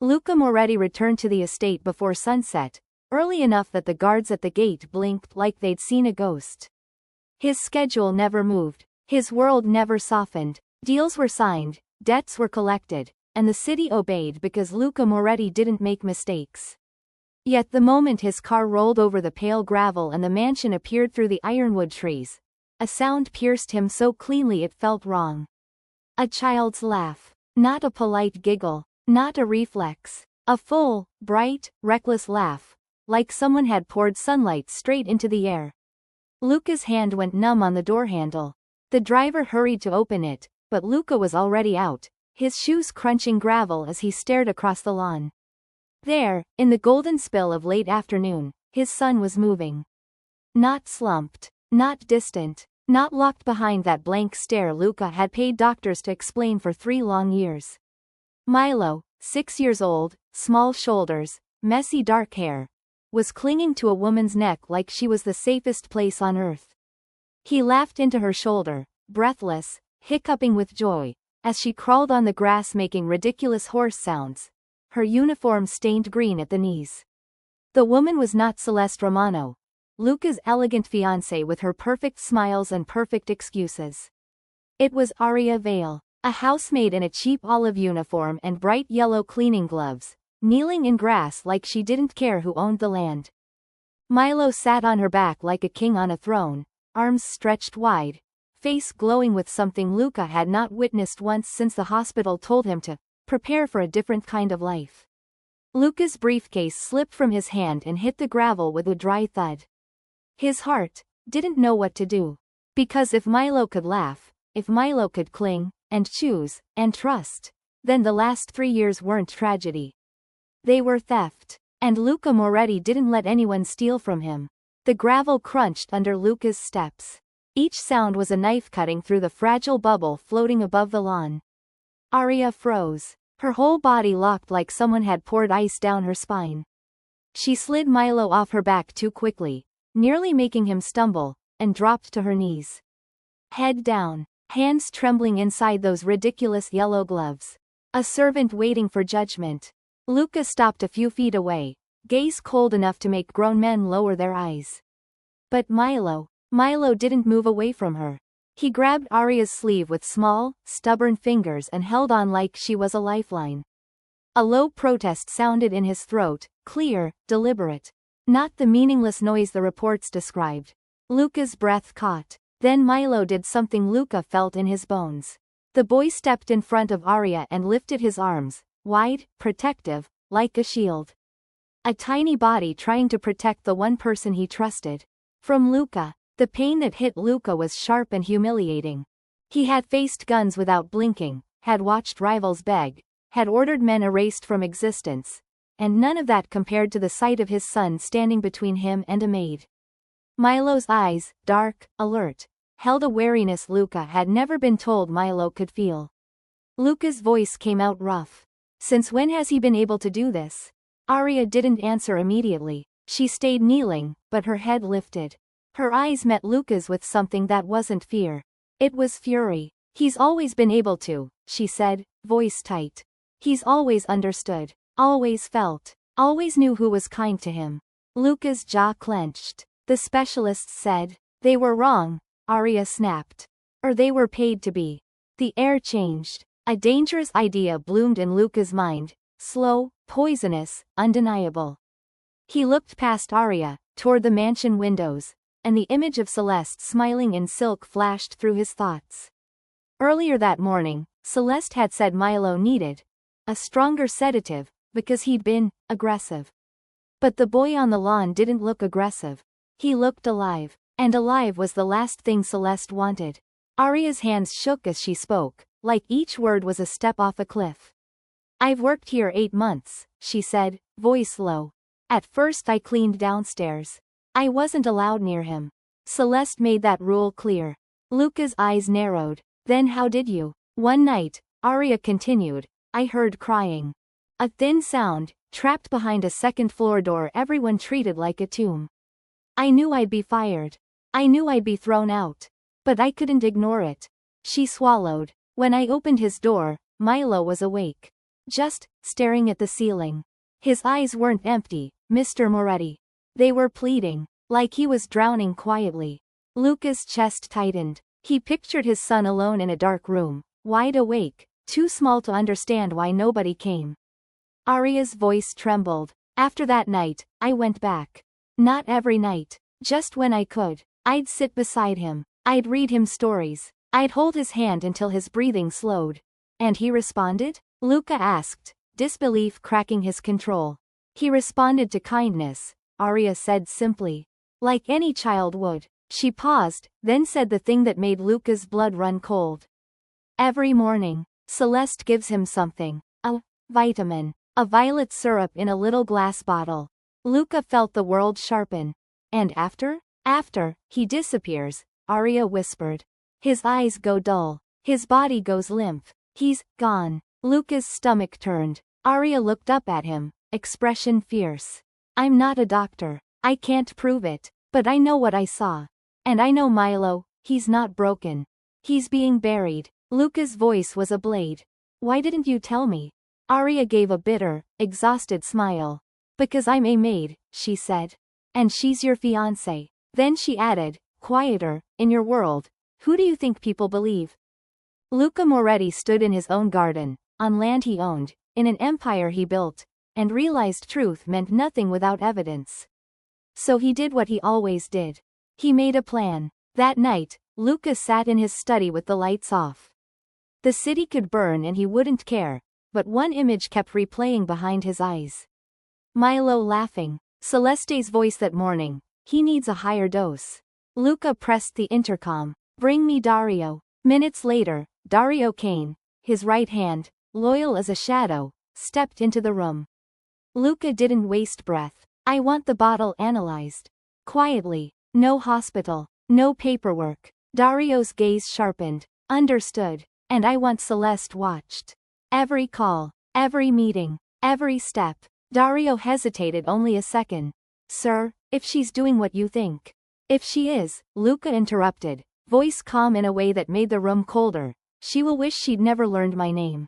Luca Moretti returned to the estate before sunset, early enough that the guards at the gate blinked like they'd seen a ghost. His schedule never moved, his world never softened, deals were signed, debts were collected, and the city obeyed because Luca Moretti didn't make mistakes. Yet the moment his car rolled over the pale gravel and the mansion appeared through the ironwood trees, a sound pierced him so cleanly it felt wrong. A child's laugh. Not a polite giggle, not a reflex. A full, bright, reckless laugh, like someone had poured sunlight straight into the air. Luca's hand went numb on the door handle. The driver hurried to open it, but Luca was already out, his shoes crunching gravel as he stared across the lawn. There, in the golden spill of late afternoon, his son was moving. Not slumped, not distant, not locked behind that blank stare Luca had paid doctors to explain for 3 long years. Milo, 6 years old, small shoulders, messy dark hair, was clinging to a woman's neck like she was the safest place on earth. He laughed into her shoulder, breathless, hiccuping with joy, as she crawled on the grass making ridiculous horse sounds, her uniform stained green at the knees. The woman was not Celeste Romano, Luca's elegant fiancée with her perfect smiles and perfect excuses. It was Aria Vale, a housemaid in a cheap olive uniform and bright yellow cleaning gloves, kneeling in grass like she didn't care who owned the land. Milo sat on her back like a king on a throne, arms stretched wide, face glowing with something Luca had not witnessed once since the hospital told him to prepare for a different kind of life. Luca's briefcase slipped from his hand and hit the gravel with a dry thud. His heart didn't know what to do. Because if Milo could laugh, if Milo could cling, and choose, and trust, then the last 3 years weren't tragedy. They were theft. And Luca Moretti didn't let anyone steal from him. The gravel crunched under Luca's steps. Each sound was a knife cutting through the fragile bubble floating above the lawn. Aria froze. Her whole body locked like someone had poured ice down her spine. She slid Milo off her back too quickly, nearly making him stumble, and dropped to her knees. Head down, hands trembling inside those ridiculous yellow gloves. A servant waiting for judgment. Luca stopped a few feet away, gaze cold enough to make grown men lower their eyes. But Milo didn't move away from her. He grabbed Aria's sleeve with small, stubborn fingers and held on like she was a lifeline. A low protest sounded in his throat, clear, deliberate. Not the meaningless noise the reports described. Luca's breath caught. Then Milo did something Luca felt in his bones. The boy stepped in front of Aria and lifted his arms, wide, protective, like a shield. A tiny body trying to protect the one person he trusted. From Luca. The pain that hit Luca was sharp and humiliating. He had faced guns without blinking, had watched rivals beg, had ordered men erased from existence, and none of that compared to the sight of his son standing between him and a maid. Milo's eyes, dark, alert, held a wariness Luca had never been told Milo could feel. Luca's voice came out rough. Since when has he been able to do this? Aria didn't answer immediately. She stayed kneeling, but her head lifted. Her eyes met Luca's with something that wasn't fear. It was fury. He's always been able to, she said, voice tight. He's always understood, always felt, always knew who was kind to him. Luca's jaw clenched. The specialists said, they were wrong, Aria snapped. Or they were paid to be. The air changed. A dangerous idea bloomed in Luca's mind, slow, poisonous, undeniable. He looked past Aria, toward the mansion windows, and the image of Celeste smiling in silk flashed through his thoughts. Earlier that morning, Celeste had said Milo needed a stronger sedative, because he'd been aggressive. But the boy on the lawn didn't look aggressive. He looked alive, and alive was the last thing Celeste wanted. Aria's hands shook as she spoke, like each word was a step off a cliff. I've worked here 8 months, she said, voice low. At first I cleaned downstairs. I wasn't allowed near him. Celeste made that rule clear. Luca's eyes narrowed. Then how did you? One night, Aria continued, I heard crying. A thin sound, trapped behind a second-floor door everyone treated like a tomb. I knew I'd be fired. I knew I'd be thrown out. But I couldn't ignore it. She swallowed. When I opened his door, Milo was awake. just staring at the ceiling. His eyes weren't empty, Mr. Moretti. They were pleading, like he was drowning quietly. Luca's chest tightened. He pictured his son alone in a dark room, wide awake, too small to understand why nobody came. Aria's voice trembled. After that night, I went back. Not every night, just when I could. I'd sit beside him. I'd read him stories. I'd hold his hand until his breathing slowed. And he responded? Luca asked, disbelief cracking his control. He responded to kindness, Aria said simply. Like any child would. She paused, then said the thing that made Luca's blood run cold. Every morning, Celeste gives him something. A vitamin. A violet syrup in a little glass bottle. Luca felt the world sharpen. And after? After, he disappears, Aria whispered. His eyes go dull. His body goes limp. He's gone. Luca's stomach turned. Aria looked up at him, expression fierce. I'm not a doctor. I can't prove it, but I know what I saw. And I know Milo, he's not broken. He's being buried. Luca's voice was a blade. Why didn't you tell me? Aria gave a bitter, exhausted smile. Because I'm a maid, she said. And she's your fiancé. Then she added, quieter, in your world, who do you think people believe? Luca Moretti stood in his own garden, on land he owned, in an empire he built, and realized truth meant nothing without evidence. So he did what he always did. He made a plan. That night, Luca sat in his study with the lights off. The city could burn and he wouldn't care, but one image kept replaying behind his eyes. Milo laughing. Celeste's voice that morning. He needs a higher dose. Luca pressed the intercom. Bring me Dario. Minutes later, Dario Kane, his right hand, loyal as a shadow, stepped into the room. Luca didn't waste breath. I want the bottle analyzed. Quietly. No hospital. No paperwork. Dario's gaze sharpened. Understood. And I want Celeste watched. Every call. Every meeting. Every step. Dario hesitated only a second. Sir, if she's doing what you think. If she is, Luca interrupted, voice calm in a way that made the room colder. She will wish she'd never learned my name.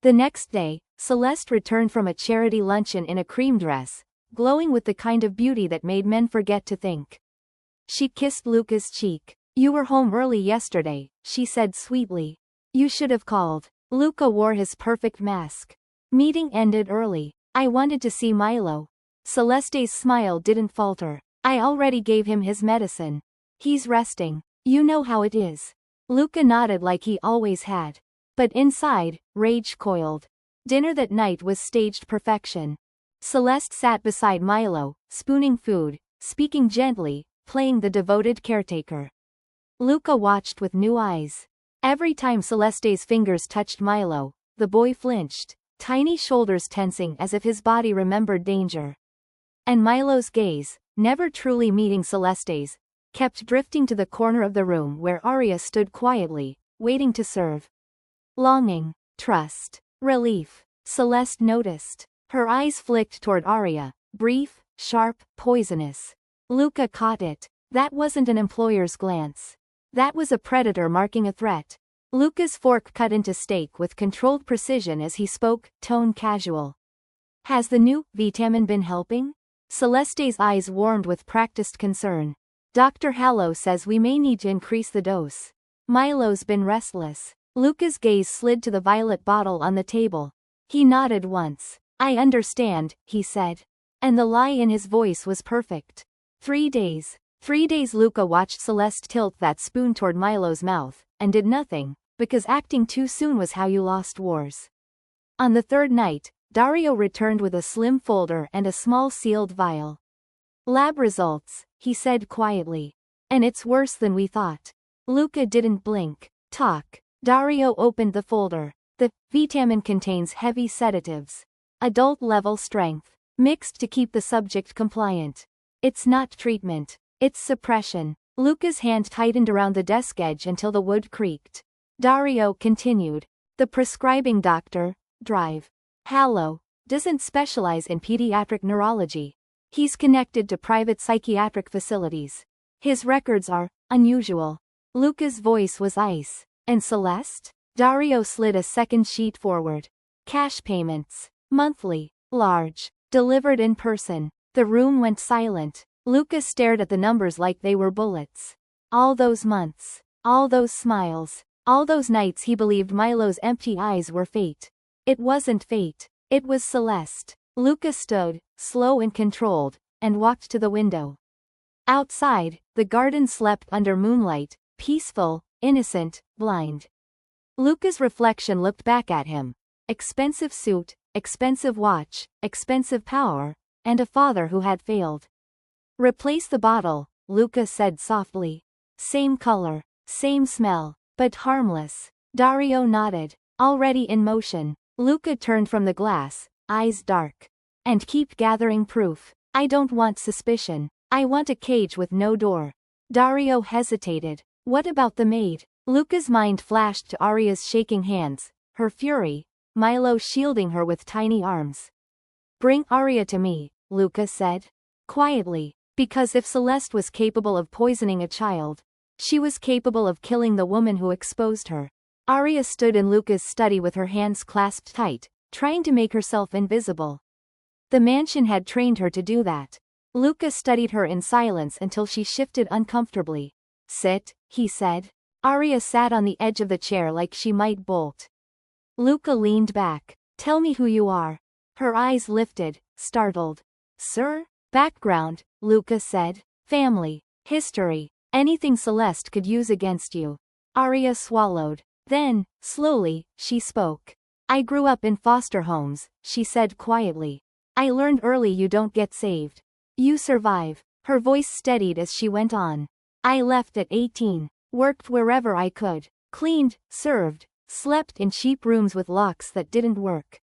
The next day, Celeste returned from a charity luncheon in a cream dress, glowing with the kind of beauty that made men forget to think. She kissed Luca's cheek. You were home early yesterday, she said sweetly. You should have called. Luca wore his perfect mask. Meeting ended early. I wanted to see Milo. Celeste's smile didn't falter. I already gave him his medicine. He's resting. You know how it is. Luca nodded like he always had. But inside, rage coiled. Dinner that night was staged perfection. Celeste sat beside Milo, spooning food, speaking gently, playing the devoted caretaker. Luca watched with new eyes. Every time Celeste's fingers touched Milo, the boy flinched, tiny shoulders tensing as if his body remembered danger. And Milo's gaze, never truly meeting Celeste's, kept drifting to the corner of the room where Aria stood quietly, waiting to serve. Longing, trust, relief. Celeste noticed. Her eyes flicked toward Aria, brief, sharp, poisonous. Luca caught it. That wasn't an employer's glance. That was a predator marking a threat. Luca's fork cut into steak with controlled precision as he spoke, tone casual. Has the new vitamin been helping? Celeste's eyes warmed with practiced concern. Dr. Hallow says we may need to increase the dose. Milo's been restless. Luca's gaze slid to the violet bottle on the table. He nodded once. I understand, he said. And the lie in his voice was perfect. 3 days. 3 days Luca watched Celeste tilt that spoon toward Milo's mouth, and did nothing, because acting too soon was how you lost wars. On the third night, Dario returned with a slim folder and a small sealed vial. Lab results, he said quietly. And it's worse than we thought. Luca didn't blink. Talk. Dario opened the folder. The vitamin contains heavy sedatives. Adult-level strength. Mixed to keep the subject compliant. It's not treatment. It's suppression. Luca's hand tightened around the desk edge until the wood creaked. Dario continued. The prescribing doctor, Drive. Hallow, doesn't specialize in pediatric neurology. He's connected to private psychiatric facilities. His records are unusual. Luca's voice was ice. And Celeste? Dario slid a second sheet forward. Cash payments. Monthly. Large. Delivered in person. The room went silent. Lucas stared at the numbers like they were bullets. All those months. All those smiles. All those nights he believed Milo's empty eyes were fate. It wasn't fate. It was Celeste. Lucas stood, slow and controlled, and walked to the window. Outside, the garden slept under moonlight, peaceful, innocent, blind. Lucas' reflection looked back at him. Expensive suit, expensive watch, expensive power, and a father who had failed. Replace the bottle, Lucas said softly. Same color, same smell, but harmless. Dario nodded, already in motion. Luca turned from the glass, eyes dark. And keep gathering proof. I don't want suspicion. I want a cage with no door. Dario hesitated. What about the maid? Luca's mind flashed to Aria's shaking hands, her fury, Milo shielding her with tiny arms. Bring Aria to me, Luca said. Quietly, because if Celeste was capable of poisoning a child, she was capable of killing the woman who exposed her. Aria stood in Luca's study with her hands clasped tight, trying to make herself invisible. The mansion had trained her to do that. Luca studied her in silence until she shifted uncomfortably. Sit, he said. Aria sat on the edge of the chair like she might bolt. Luca leaned back. Tell me who you are. Her eyes lifted, startled. Sir? Background, Luca said. Family. History. Anything Celeste could use against you. Aria swallowed. Then, slowly, she spoke. I grew up in foster homes, she said quietly. I learned early you don't get saved. You survive. Her voice steadied as she went on. I left at 18. Worked wherever I could. Cleaned, served, slept in cheap rooms with locks that didn't work.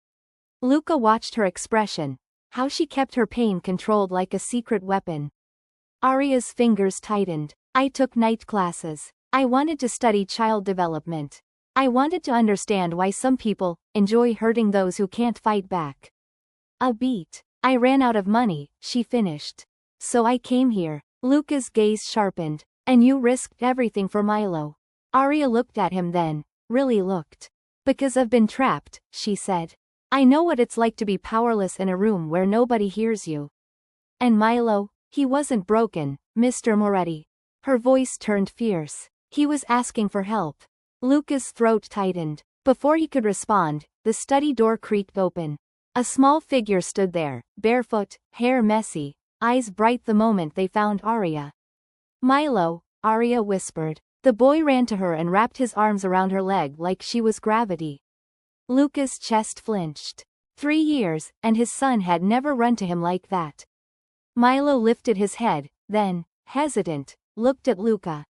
Luca watched her expression. How she kept her pain controlled like a secret weapon. Aria's fingers tightened. I took night classes. I wanted to study child development. I wanted to understand why some people enjoy hurting those who can't fight back. A beat. I ran out of money, she finished. So I came here. Luca's gaze sharpened. And you risked everything for Milo. Aria looked at him then, really looked. Because I've been trapped, she said. I know what it's like to be powerless in a room where nobody hears you. And Milo, he wasn't broken, Mr. Moretti. Her voice turned fierce. He was asking for help. Luca's throat tightened. Before he could respond, the study door creaked open. A small figure stood there, barefoot, hair messy, eyes bright the moment they found Aria. Milo, Aria whispered. The boy ran to her and wrapped his arms around her leg like she was gravity. Luca's chest flinched. 3 years, and his son had never run to him like that. Milo lifted his head, then, hesitant, looked at Luca.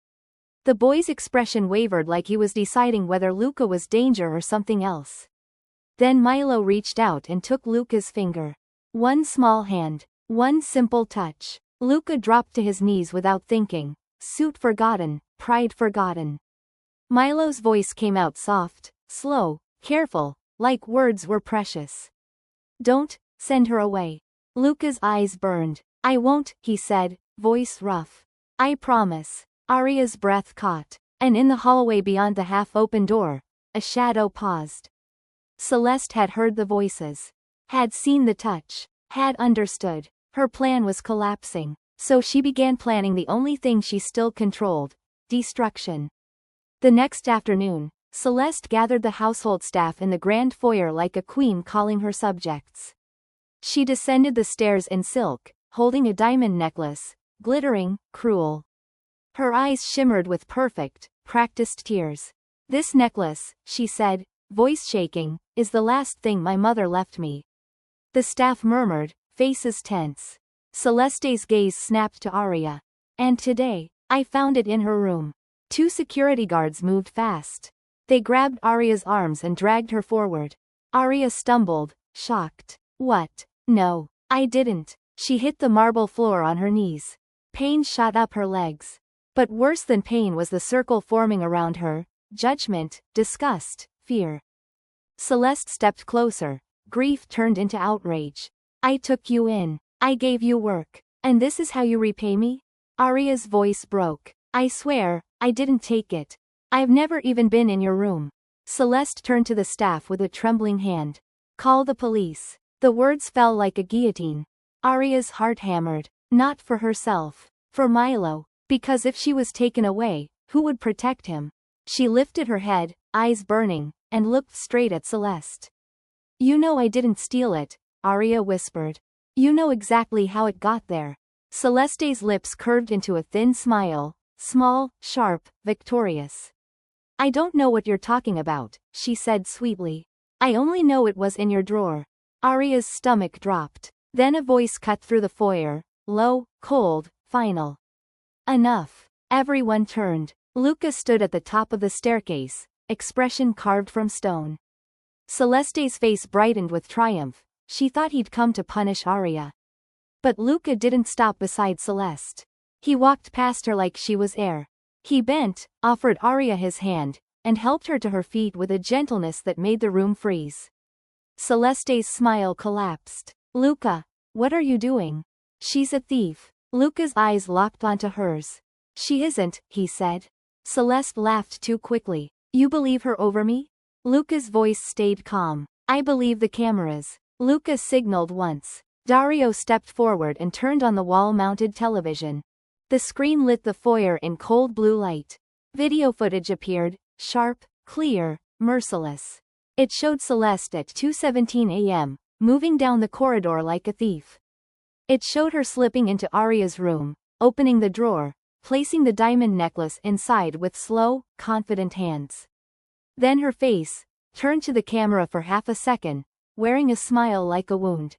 The boy's expression wavered like he was deciding whether Luca was danger or something else. Then Milo reached out and took Luca's finger. One small hand. One simple touch. Luca dropped to his knees without thinking. Suit forgotten, pride forgotten. Milo's voice came out soft, slow, careful, like words were precious. Don't send her away. Luca's eyes burned. I won't, he said, voice rough. I promise. Aria's breath caught. And in the hallway beyond the half-open door, a shadow paused. Celeste had heard the voices. Had seen the touch. Had understood. Her plan was collapsing. So she began planning the only thing she still controlled. Destruction. The next afternoon, Celeste gathered the household staff in the grand foyer like a queen calling her subjects. She descended the stairs in silk, holding a diamond necklace, glittering, cruel. Her eyes shimmered with perfect, practiced tears. This necklace, she said, voice shaking, is the last thing my mother left me. The staff murmured, faces tense. Celeste's gaze snapped to Aria. And today, I found it in her room. 2 security guards moved fast. They grabbed Aria's arms and dragged her forward. Aria stumbled, shocked. What? No, I didn't. She hit the marble floor on her knees. Pain shot up her legs. But worse than pain was the circle forming around her. Judgment, disgust, fear. Celeste stepped closer. Grief turned into outrage. I took you in. I gave you work. And this is how you repay me? Aria's voice broke. I swear, I didn't take it. I've never even been in your room. Celeste turned to the staff with a trembling hand. Call the police. The words fell like a guillotine. Arya's heart hammered. Not for herself. For Milo. Because if she was taken away, who would protect him? She lifted her head, eyes burning, and looked straight at Celeste. You know I didn't steal it, Arya whispered. You know exactly how it got there. Celeste's lips curved into a thin smile, small, sharp, victorious. I don't know what you're talking about, she said sweetly. I only know it was in your drawer. Arya's stomach dropped. Then a voice cut through the foyer, low, cold, final. Enough. Everyone turned. Luca stood at the top of the staircase, expression carved from stone. Celeste's face brightened with triumph. She thought he'd come to punish Arya. But Luca didn't stop beside Celeste. He walked past her like she was air. He bent, offered Arya his hand, and helped her to her feet with a gentleness that made the room freeze. Celeste's smile collapsed. Luca, what are you doing? She's a thief. Luca's eyes locked onto hers. She isn't, he said. Celeste laughed too quickly. You believe her over me? Luca's voice stayed calm. I believe the cameras. Luca signaled once. Dario stepped forward and turned on the wall-mounted television. The screen lit the foyer in cold blue light. Video footage appeared, sharp, clear, merciless. It showed Celeste at 2:17 a.m., moving down the corridor like a thief. It showed her slipping into Arya's room, opening the drawer, placing the diamond necklace inside with slow, confident hands. Then her face, turned to the camera for half a second, wearing a smile like a wound.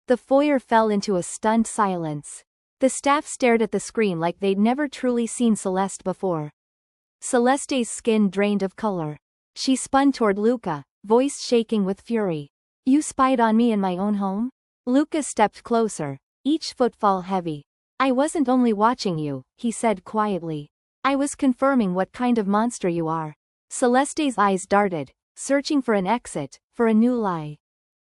The foyer fell into a stunned silence. The staff stared at the screen like they'd never truly seen Celeste before. Celeste's skin drained of color. She spun toward Luca, voice shaking with fury. You spied on me in my own home? Luca stepped closer, each footfall heavy. I wasn't only watching you, he said quietly. I was confirming what kind of monster you are. Celeste's eyes darted, searching for an exit, for a new lie.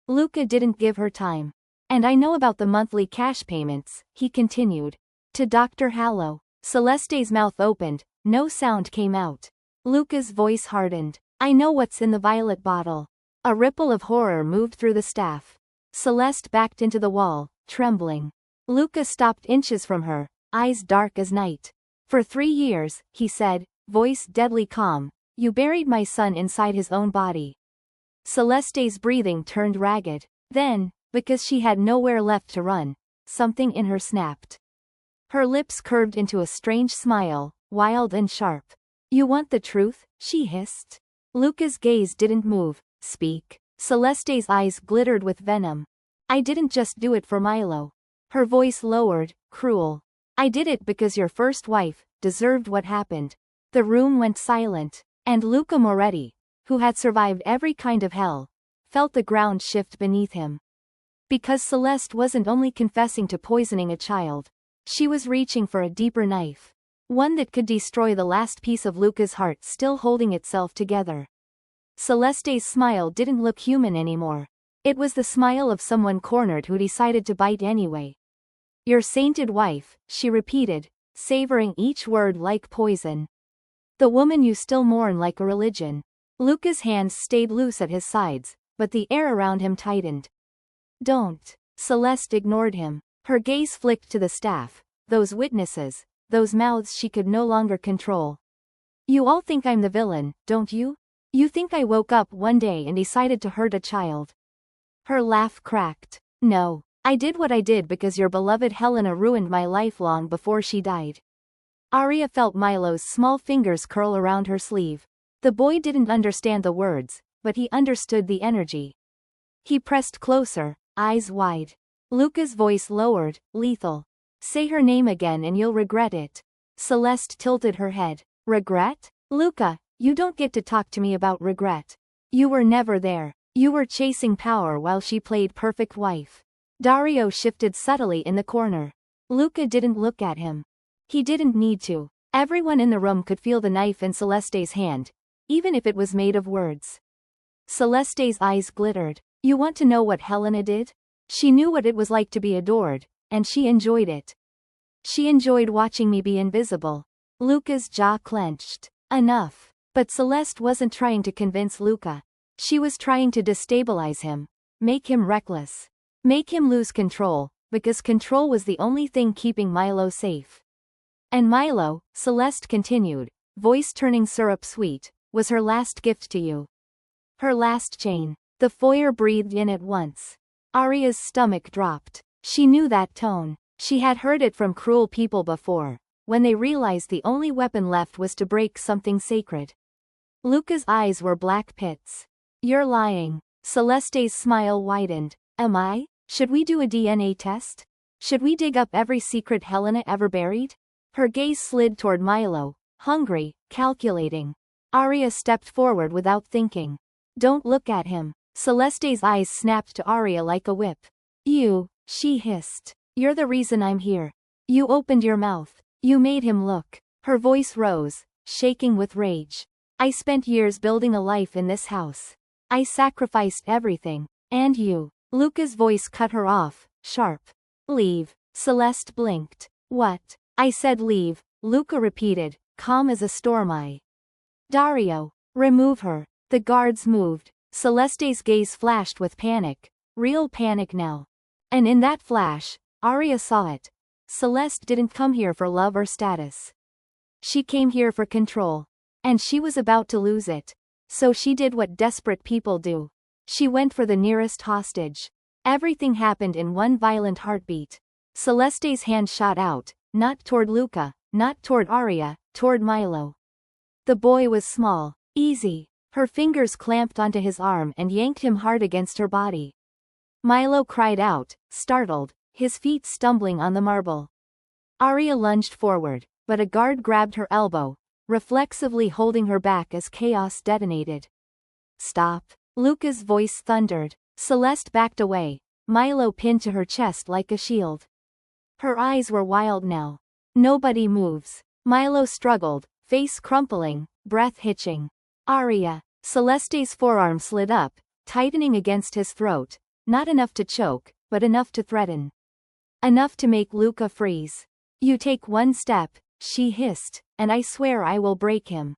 Luca didn't give her time. And I know about the monthly cash payments, he continued. To Dr. Hallow. Celeste's mouth opened, no sound came out. Luca's voice hardened. I know what's in the violet bottle. A ripple of horror moved through the staff. Celeste backed into the wall, trembling. Luca stopped inches from her, eyes dark as night. For 3 years, he said, voice deadly calm, you buried my son inside his own body. Celeste's breathing turned ragged. Then, because she had nowhere left to run, something in her snapped. Her lips curved into a strange smile, wild and sharp. You want the truth? She hissed. Luca's gaze didn't move. Speak. Celeste's eyes glittered with venom. I didn't just do it for Milo. Her voice lowered, cruel. I did it because your first wife deserved what happened. The room went silent, and Luca Moretti, who had survived every kind of hell, felt the ground shift beneath him. Because Celeste wasn't only confessing to poisoning a child. She was reaching for a deeper knife. One that could destroy the last piece of Luca's heart still holding itself together. Celeste's smile didn't look human anymore. It was the smile of someone cornered who decided to bite anyway. Your sainted wife, she repeated, savoring each word like poison. The woman you still mourn like a religion. Luca's hands stayed loose at his sides, but the air around him tightened. Don't. Celeste ignored him. Her gaze flicked to the staff, those witnesses, those mouths she could no longer control. You all think I'm the villain, don't you? You think I woke up one day and decided to hurt a child? Her laugh cracked. No. I did what I did because your beloved Helena ruined my life long before she died. Arya felt Milo's small fingers curl around her sleeve. The boy didn't understand the words, but he understood the energy. He pressed closer, eyes wide. Luca's voice lowered, lethal. Say her name again and you'll regret it. Celeste tilted her head. Regret? Luca, you don't get to talk to me about regret. You were never there. You were chasing power while she played perfect wife. Dario shifted subtly in the corner. Luca didn't look at him. He didn't need to. Everyone in the room could feel the knife in Celeste's hand, even if it was made of words. Celeste's eyes glittered. You want to know what Helena did? She knew what it was like to be adored, and she enjoyed it. She enjoyed watching me be invisible. Luca's jaw clenched. Enough. But Celeste wasn't trying to convince Luca. She was trying to destabilize him. Make him reckless. Make him lose control, because control was the only thing keeping Milo safe. And Milo, Celeste continued, voice turning syrup sweet, was her last gift to you. Her last chain. The foyer breathed in at once. Arya's stomach dropped. She knew that tone. She had heard it from cruel people before, when they realized the only weapon left was to break something sacred. Luca's eyes were black pits. You're lying. Celeste's smile widened. Am I? Should we do a DNA test? Should we dig up every secret Helena ever buried? Her gaze slid toward Milo, hungry, calculating. Arya stepped forward without thinking. Don't look at him. Celeste's eyes snapped to Arya like a whip. You, she hissed. You're the reason I'm here. You opened your mouth. You made him look. Her voice rose, shaking with rage. I spent years building a life in this house. I sacrificed everything. And you. Luca's voice cut her off, sharp. Leave. Celeste blinked. What? I said leave, Luca repeated, calm as a storm. Dario. Remove her. The guards moved. Celeste's gaze flashed with panic. Real panic now. And in that flash, Arya saw it. Celeste didn't come here for love or status. She came here for control. And she was about to lose it. So she did what desperate people do. She went for the nearest hostage. Everything happened in one violent heartbeat. Celeste's hand shot out, not toward Luca, not toward Arya, toward Milo. The boy was small, easy. Her fingers clamped onto his arm and yanked him hard against her body. Milo cried out, startled, his feet stumbling on the marble. Arya lunged forward, but a guard grabbed her elbow, reflexively holding her back as chaos detonated. Stop. Luca's voice thundered. Celeste backed away, Milo pinned to her chest like a shield. Her eyes were wild now. Nobody moves. Milo struggled, face crumpling, breath hitching. Arya. Celeste's forearm slid up, tightening against his throat, not enough to choke, but enough to threaten. Enough to make Luca freeze. You take one step, she hissed, and I swear I will break him.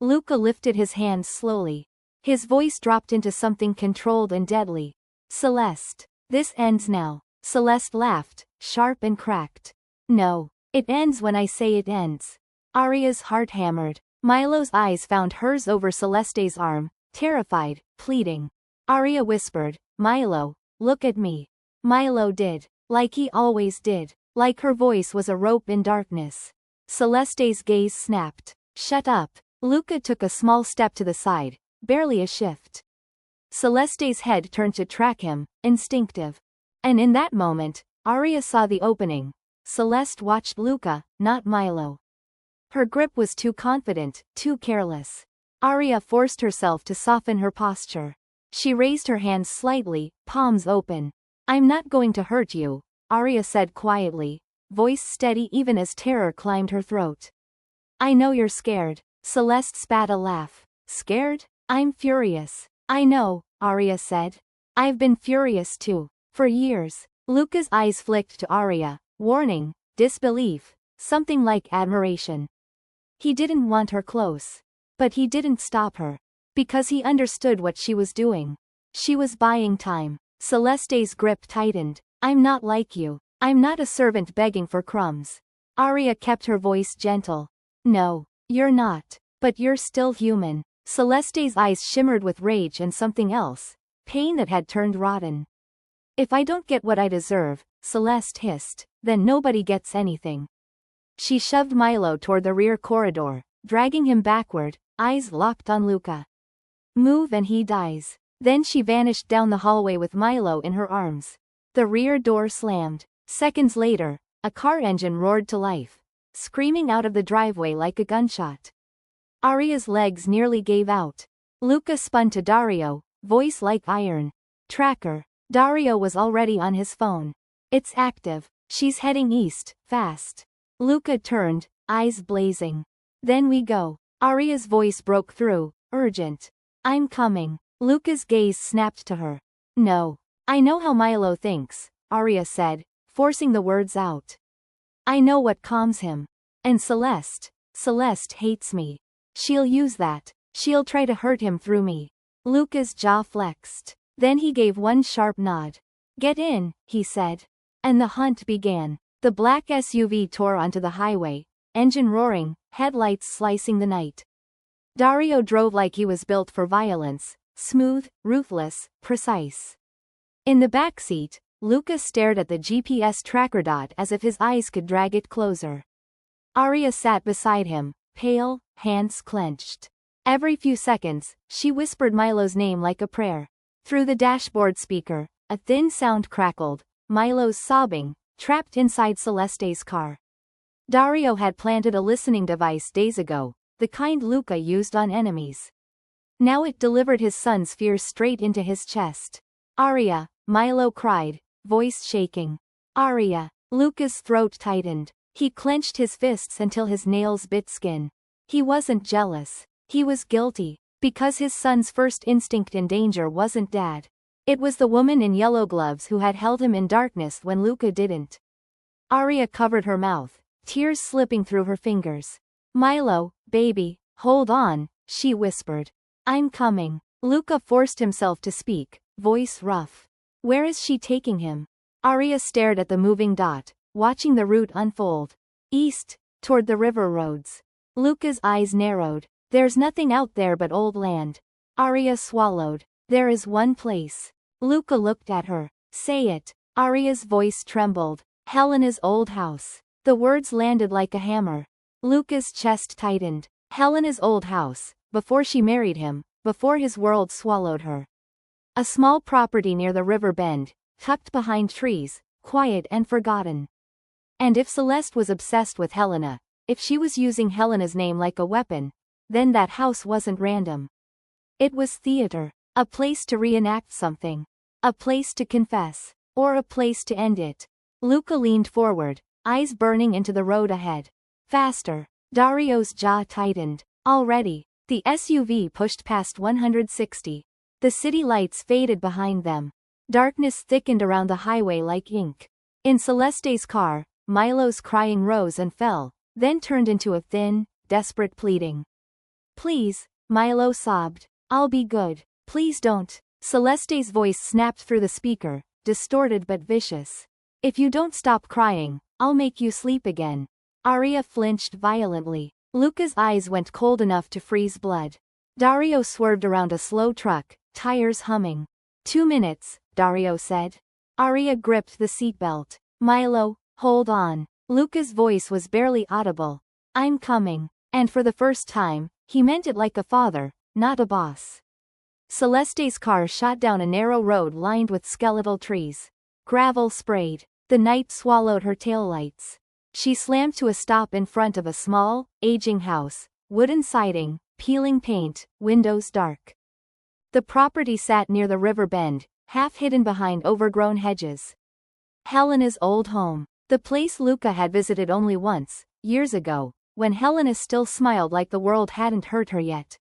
Luca lifted his hands slowly. His voice dropped into something controlled and deadly. Celeste. This ends now. Celeste laughed, sharp and cracked. No. It ends when I say it ends. Arya's heart hammered. Milo's eyes found hers over Celeste's arm, terrified, pleading. Arya whispered, Milo, look at me. Milo did. Like he always did. Like her voice was a rope in darkness. Celeste's gaze snapped. Shut up. Luca took a small step to the side, barely a shift. Celeste's head turned to track him, instinctive. And in that moment, Arya saw the opening. Celeste watched Luca, not Milo. Her grip was too confident, too careless. Arya forced herself to soften her posture. She raised her hands slightly, palms open. I'm not going to hurt you, Arya said quietly, voice steady even as terror climbed her throat. I know you're scared. Celeste spat a laugh. Scared? I'm furious. I know, Arya said. I've been furious too. For years. Luca's eyes flicked to Arya, warning, disbelief, something like admiration. He didn't want her close. But he didn't stop her. Because he understood what she was doing. She was buying time. Celeste's grip tightened. I'm not like you. I'm not a servant begging for crumbs. Arya kept her voice gentle. No, you're not. But you're still human. Celeste's eyes shimmered with rage and something else. Pain that had turned rotten. If I don't get what I deserve, Celeste hissed, then nobody gets anything. She shoved Milo toward the rear corridor, dragging him backward, eyes locked on Luca. Move and he dies. Then she vanished down the hallway with Milo in her arms. The rear door slammed. Seconds later, a car engine roared to life, screaming out of the driveway like a gunshot. Arya's legs nearly gave out. Luca spun to Dario, voice like iron. Tracker. Dario was already on his phone. It's active. She's heading east, fast. Luca turned, eyes blazing. Then we go. Arya's voice broke through, urgent. I'm coming. Luca's gaze snapped to her. No. I know how Milo thinks, Arya said, forcing the words out. I know what calms him. And Celeste hates me. She'll use that. She'll try to hurt him through me. Luca's jaw flexed. Then he gave one sharp nod. Get in, he said. And the hunt began. The black SUV tore onto the highway, engine roaring, headlights slicing the night. Dario drove like he was built for violence, smooth, ruthless, precise. In the back seat, Luca stared at the GPS tracker dot as if his eyes could drag it closer. Aria sat beside him, pale, hands clenched. Every few seconds, she whispered Milo's name like a prayer. Through the dashboard speaker, a thin sound crackled, Milo's sobbing, trapped inside Celeste's car. Dario had planted a listening device days ago, the kind Luca used on enemies. Now it delivered his son's fears straight into his chest. Aria, Milo cried, voice shaking. Aria. Luca's throat tightened. He clenched his fists until his nails bit skin. He wasn't jealous. He was guilty, because his son's first instinct in danger wasn't Dad. It was the woman in yellow gloves who had held him in darkness when Luca didn't. Aria covered her mouth, tears slipping through her fingers. Milo, baby, hold on, she whispered. I'm coming. Luca forced himself to speak, voice rough. Where is she taking him? Aria stared at the moving dot, watching the route unfold. East, toward the river roads. Luca's eyes narrowed. There's nothing out there but old land. Aria swallowed. There is one place. Luca looked at her. Say it. Aria's voice trembled. Helena's old house. The words landed like a hammer. Luca's chest tightened. Helena's old house, before she married him, before his world swallowed her. A small property near the river bend, tucked behind trees, quiet and forgotten. And if Celeste was obsessed with Helena, if she was using Helena's name like a weapon, then that house wasn't random. It was theater, a place to reenact something, a place to confess, or a place to end it. Luca leaned forward, eyes burning into the road ahead. Faster. Dario's jaw tightened. Already, the SUV pushed past 160. The city lights faded behind them. Darkness thickened around the highway like ink. In Celeste's car, Milo's crying rose and fell, then turned into a thin, desperate pleading. Please, Milo sobbed. I'll be good. Please don't. Celeste's voice snapped through the speaker, distorted but vicious. If you don't stop crying, I'll make you sleep again. Aria flinched violently. Luca's eyes went cold enough to freeze blood. Dario swerved around a slow truck, tires humming. 2 minutes, Dario said. Aria gripped the seatbelt. Milo, hold on. Luca's voice was barely audible. I'm coming. And for the first time, he meant it like a father, not a boss. Celeste's car shot down a narrow road lined with skeletal trees. Gravel sprayed. The night swallowed her taillights. She slammed to a stop in front of a small, aging house, wooden siding, peeling paint, windows dark. The property sat near the river bend, half hidden behind overgrown hedges. Helena's old home. The place Luca had visited only once, years ago, when Helena still smiled like the world hadn't hurt her yet.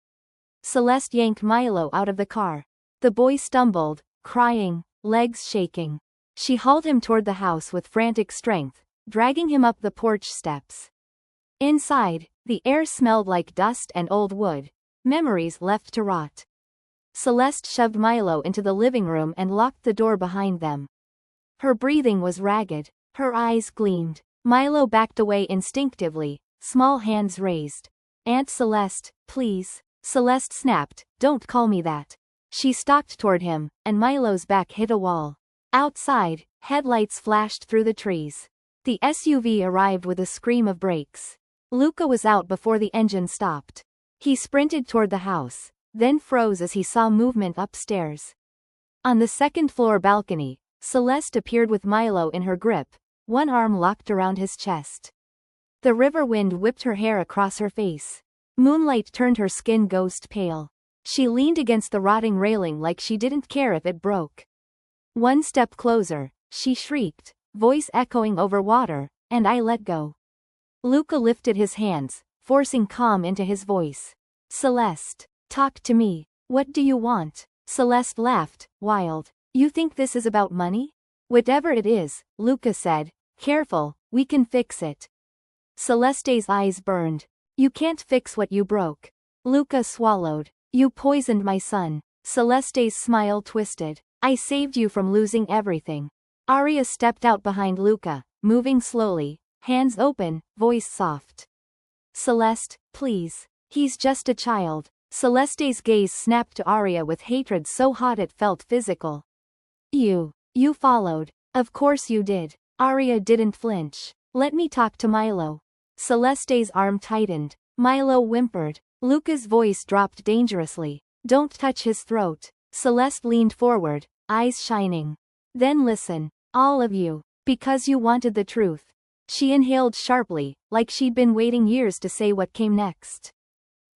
Celeste yanked Milo out of the car. The boy stumbled, crying, legs shaking. She hauled him toward the house with frantic strength, dragging him up the porch steps. Inside, the air smelled like dust and old wood, memories left to rot. Celeste shoved Milo into the living room and locked the door behind them. Her breathing was ragged, her eyes gleamed. Milo backed away instinctively, small hands raised. Aunt Celeste, please. Celeste snapped, don't call me that. She stalked toward him, and Milo's back hit a wall. Outside, headlights flashed through the trees. The SUV arrived with a scream of brakes. Luca was out before the engine stopped. He sprinted toward the house, then froze as he saw movement upstairs. On the second-floor balcony, Celeste appeared with Milo in her grip, one arm locked around his chest. The river wind whipped her hair across her face. Moonlight turned her skin ghost pale. She leaned against the rotting railing like she didn't care if it broke. One step closer, she shrieked, voice echoing over water, and I let go. Luca lifted his hands, forcing calm into his voice. Celeste, talk to me. What do you want? Celeste laughed, wild. You think this is about money? Whatever it is, Luca said. Careful, we can fix it. Celeste's eyes burned. You can't fix what you broke. Luca swallowed. You poisoned my son. Celeste's smile twisted. I saved you from losing everything. Arya stepped out behind Luca, moving slowly, hands open, voice soft. Celeste, please. He's just a child. Celeste's gaze snapped to Arya with hatred so hot it felt physical. You followed. Of course you did. Arya didn't flinch. Let me talk to Milo. Celeste's arm tightened. Milo whimpered. Luca's voice dropped dangerously. Don't touch his throat. Celeste leaned forward, eyes shining. Then listen, all of you, because you wanted the truth. She inhaled sharply, like she'd been waiting years to say what came next.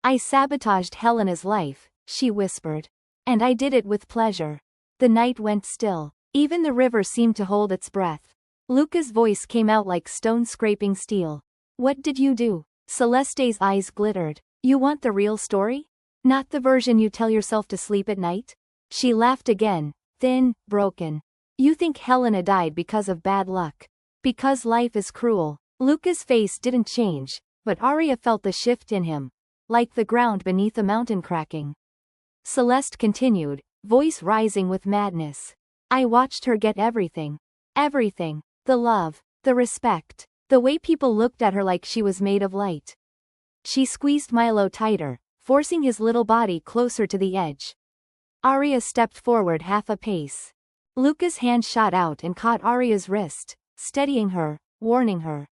I sabotaged Helena's life, she whispered. And I did it with pleasure. The night went still. Even the river seemed to hold its breath. Luca's voice came out like stone scraping steel. What did you do? Celeste's eyes glittered. You want the real story? Not the version you tell yourself to sleep at night? She laughed again, thin, broken. You think Helena died because of bad luck. Because life is cruel. Luca's face didn't change, but Arya felt the shift in him. Like the ground beneath a mountain cracking. Celeste continued, voice rising with madness. I watched her get everything. Everything. The love. The respect. The way people looked at her like she was made of light. She squeezed Milo tighter, forcing his little body closer to the edge. Arya stepped forward half a pace. Luca's hand shot out and caught Arya's wrist, steadying her, warning her.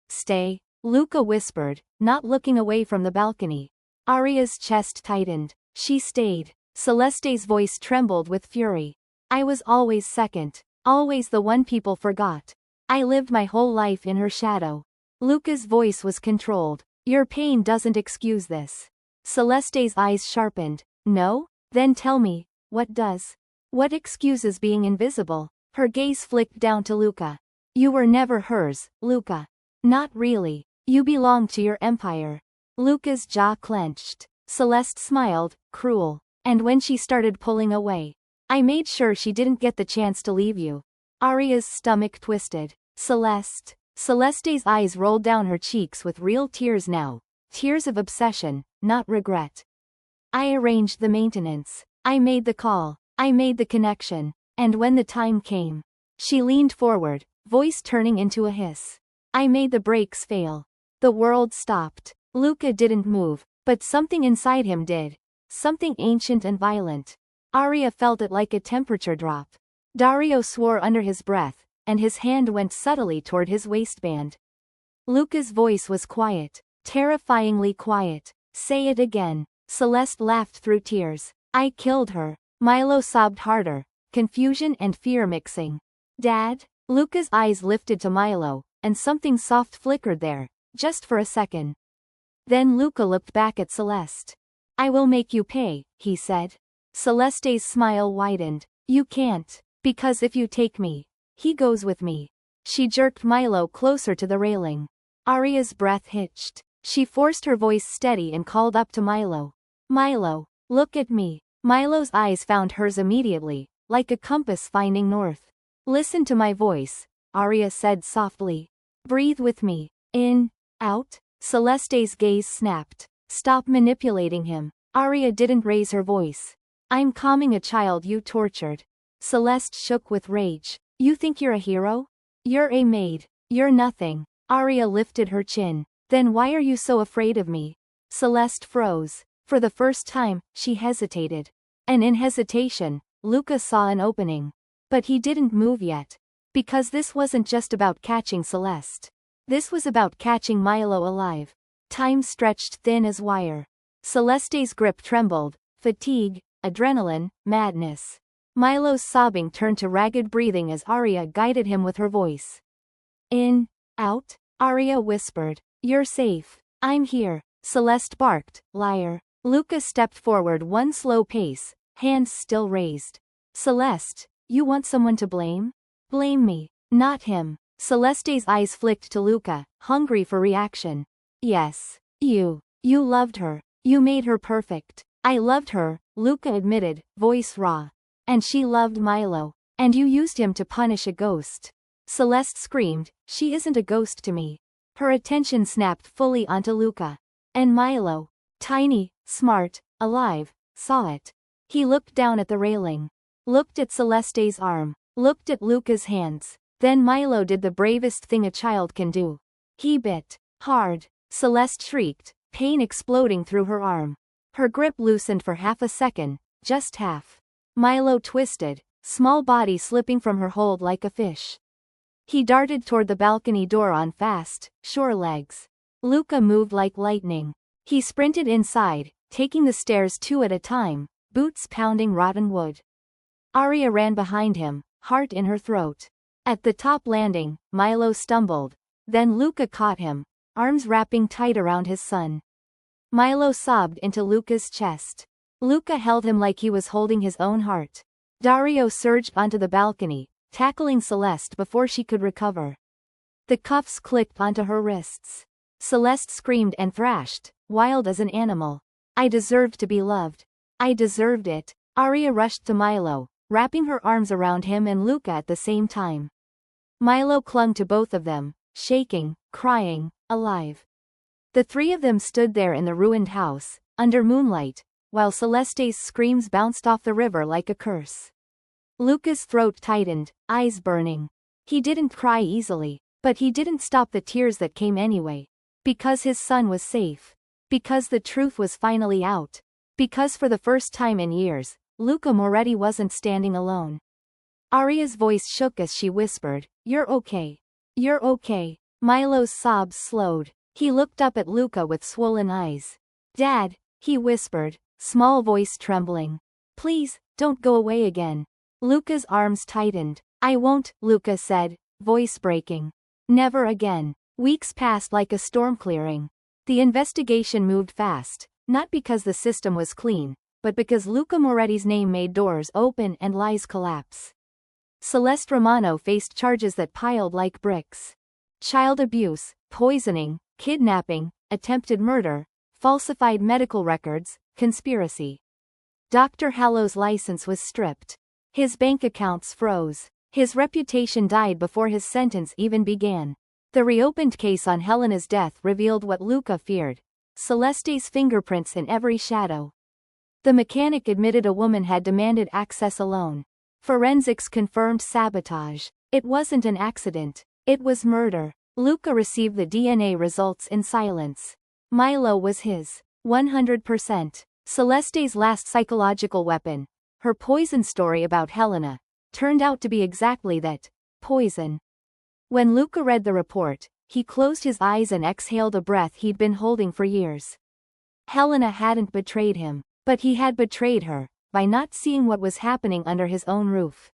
Stay, Luca whispered, not looking away from the balcony. Arya's chest tightened. She stayed. Celeste's voice trembled with fury. I was always second, always the one people forgot. I lived my whole life in her shadow. Luca's voice was controlled. Your pain doesn't excuse this. Celeste's eyes sharpened. No? Then tell me, what does? What excuses being invisible? Her gaze flicked down to Luca. You were never hers, Luca. Not really. You belong to your empire. Luca's jaw clenched. Celeste smiled, cruel. And when she started pulling away, I made sure she didn't get the chance to leave you. Arya's stomach twisted. Celeste. Celeste's eyes rolled down her cheeks with real tears now. Tears of obsession, not regret. I arranged the maintenance. I made the call. I made the connection. And when the time came, she leaned forward, voice turning into a hiss. I made the brakes fail. The world stopped. Luca didn't move, but something inside him did. Something ancient and violent. Arya felt it like a temperature drop. Dario swore under his breath, and his hand went subtly toward his waistband. Luca's voice was quiet, terrifyingly quiet. Say it again. Celeste laughed through tears. I killed her. Milo sobbed harder, confusion and fear mixing. Dad? Luca's eyes lifted to Milo, and something soft flickered there, just for a second. Then Luca looked back at Celeste. I will make you pay, he said. Celeste's smile widened. You can't, because if you take me, he goes with me. She jerked Milo closer to the railing. Arya's breath hitched. She forced her voice steady and called up to Milo. Milo, look at me. Milo's eyes found hers immediately, like a compass finding north. Listen to my voice, Arya said softly. Breathe with me. In, out. Celeste's gaze snapped. Stop manipulating him. Arya didn't raise her voice. I'm calming a child you tortured. Celeste shook with rage. You think you're a hero? You're a maid. You're nothing. Arya lifted her chin. Then why are you so afraid of me? Celeste froze. For the first time, she hesitated. And in hesitation, Luca saw an opening. But he didn't move yet. Because this wasn't just about catching Celeste. This was about catching Milo alive. Time stretched thin as wire. Celeste's grip trembled. Fatigue, adrenaline, madness. Milo's sobbing turned to ragged breathing as Arya guided him with her voice. In, out, Arya whispered. You're safe. I'm here. Celeste barked, liar. Luca stepped forward one slow pace, hands still raised. Celeste, you want someone to blame? Blame me, not him. Celeste's eyes flicked to Luca, hungry for reaction. Yes. You loved her. You made her perfect. I loved her, Luca admitted, voice raw. And she loved Milo. And you used him to punish a ghost. Celeste screamed, she isn't a ghost to me. Her attention snapped fully onto Luca. And Milo, tiny, smart, alive, saw it. He looked down at the railing. Looked at Celeste's arm. Looked at Luca's hands. Then Milo did the bravest thing a child can do. He bit. Hard. Celeste shrieked, pain exploding through her arm. Her grip loosened for half a second, just half. Milo twisted, small body slipping from her hold like a fish. He darted toward the balcony door on fast, sure legs. Luca moved like lightning. He sprinted inside, taking the stairs 2 at a time, boots pounding rotten wood. Arya ran behind him, heart in her throat. At the top landing, Milo stumbled. Then Luca caught him, arms wrapping tight around his son. Milo sobbed into Luca's chest. Luca held him like he was holding his own heart. Dario surged onto the balcony, tackling Celeste before she could recover. The cuffs clicked onto her wrists. Celeste screamed and thrashed, wild as an animal. I deserved to be loved. I deserved it. Arya rushed to Milo, wrapping her arms around him and Luca at the same time. Milo clung to both of them, shaking, crying, alive. The 3 of them stood there in the ruined house, under moonlight, while Celeste's screams bounced off the river like a curse. Luca's throat tightened, eyes burning. He didn't cry easily, but he didn't stop the tears that came anyway. Because his son was safe. Because the truth was finally out. Because for the first time in years, Luca Moretti wasn't standing alone. Arya's voice shook as she whispered, "You're okay. You're okay." Milo's sobs slowed. He looked up at Luca with swollen eyes. "Dad," he whispered, small voice trembling. "Please, don't go away again." Luca's arms tightened. "I won't," Luca said, voice breaking. "Never again." Weeks passed like a storm clearing. The investigation moved fast, not because the system was clean, but because Luca Moretti's name made doors open and lies collapse. Celeste Romano faced charges that piled like bricks. Child abuse, poisoning, kidnapping, attempted murder, falsified medical records, conspiracy. Dr. Hallow's license was stripped. His bank accounts froze. His reputation died before his sentence even began. The reopened case on Helena's death revealed what Luca feared: Celeste's fingerprints in every shadow. The mechanic admitted a woman had demanded access alone. Forensics confirmed sabotage. It wasn't an accident. It was murder. Luca received the DNA results in silence. Milo was his. 100%. Celeste's last psychological weapon, her poison story about Helena, turned out to be exactly that: poison. When Luca read the report, he closed his eyes and exhaled a breath he'd been holding for years. Helena hadn't betrayed him, but he had betrayed her, by not seeing what was happening under his own roof.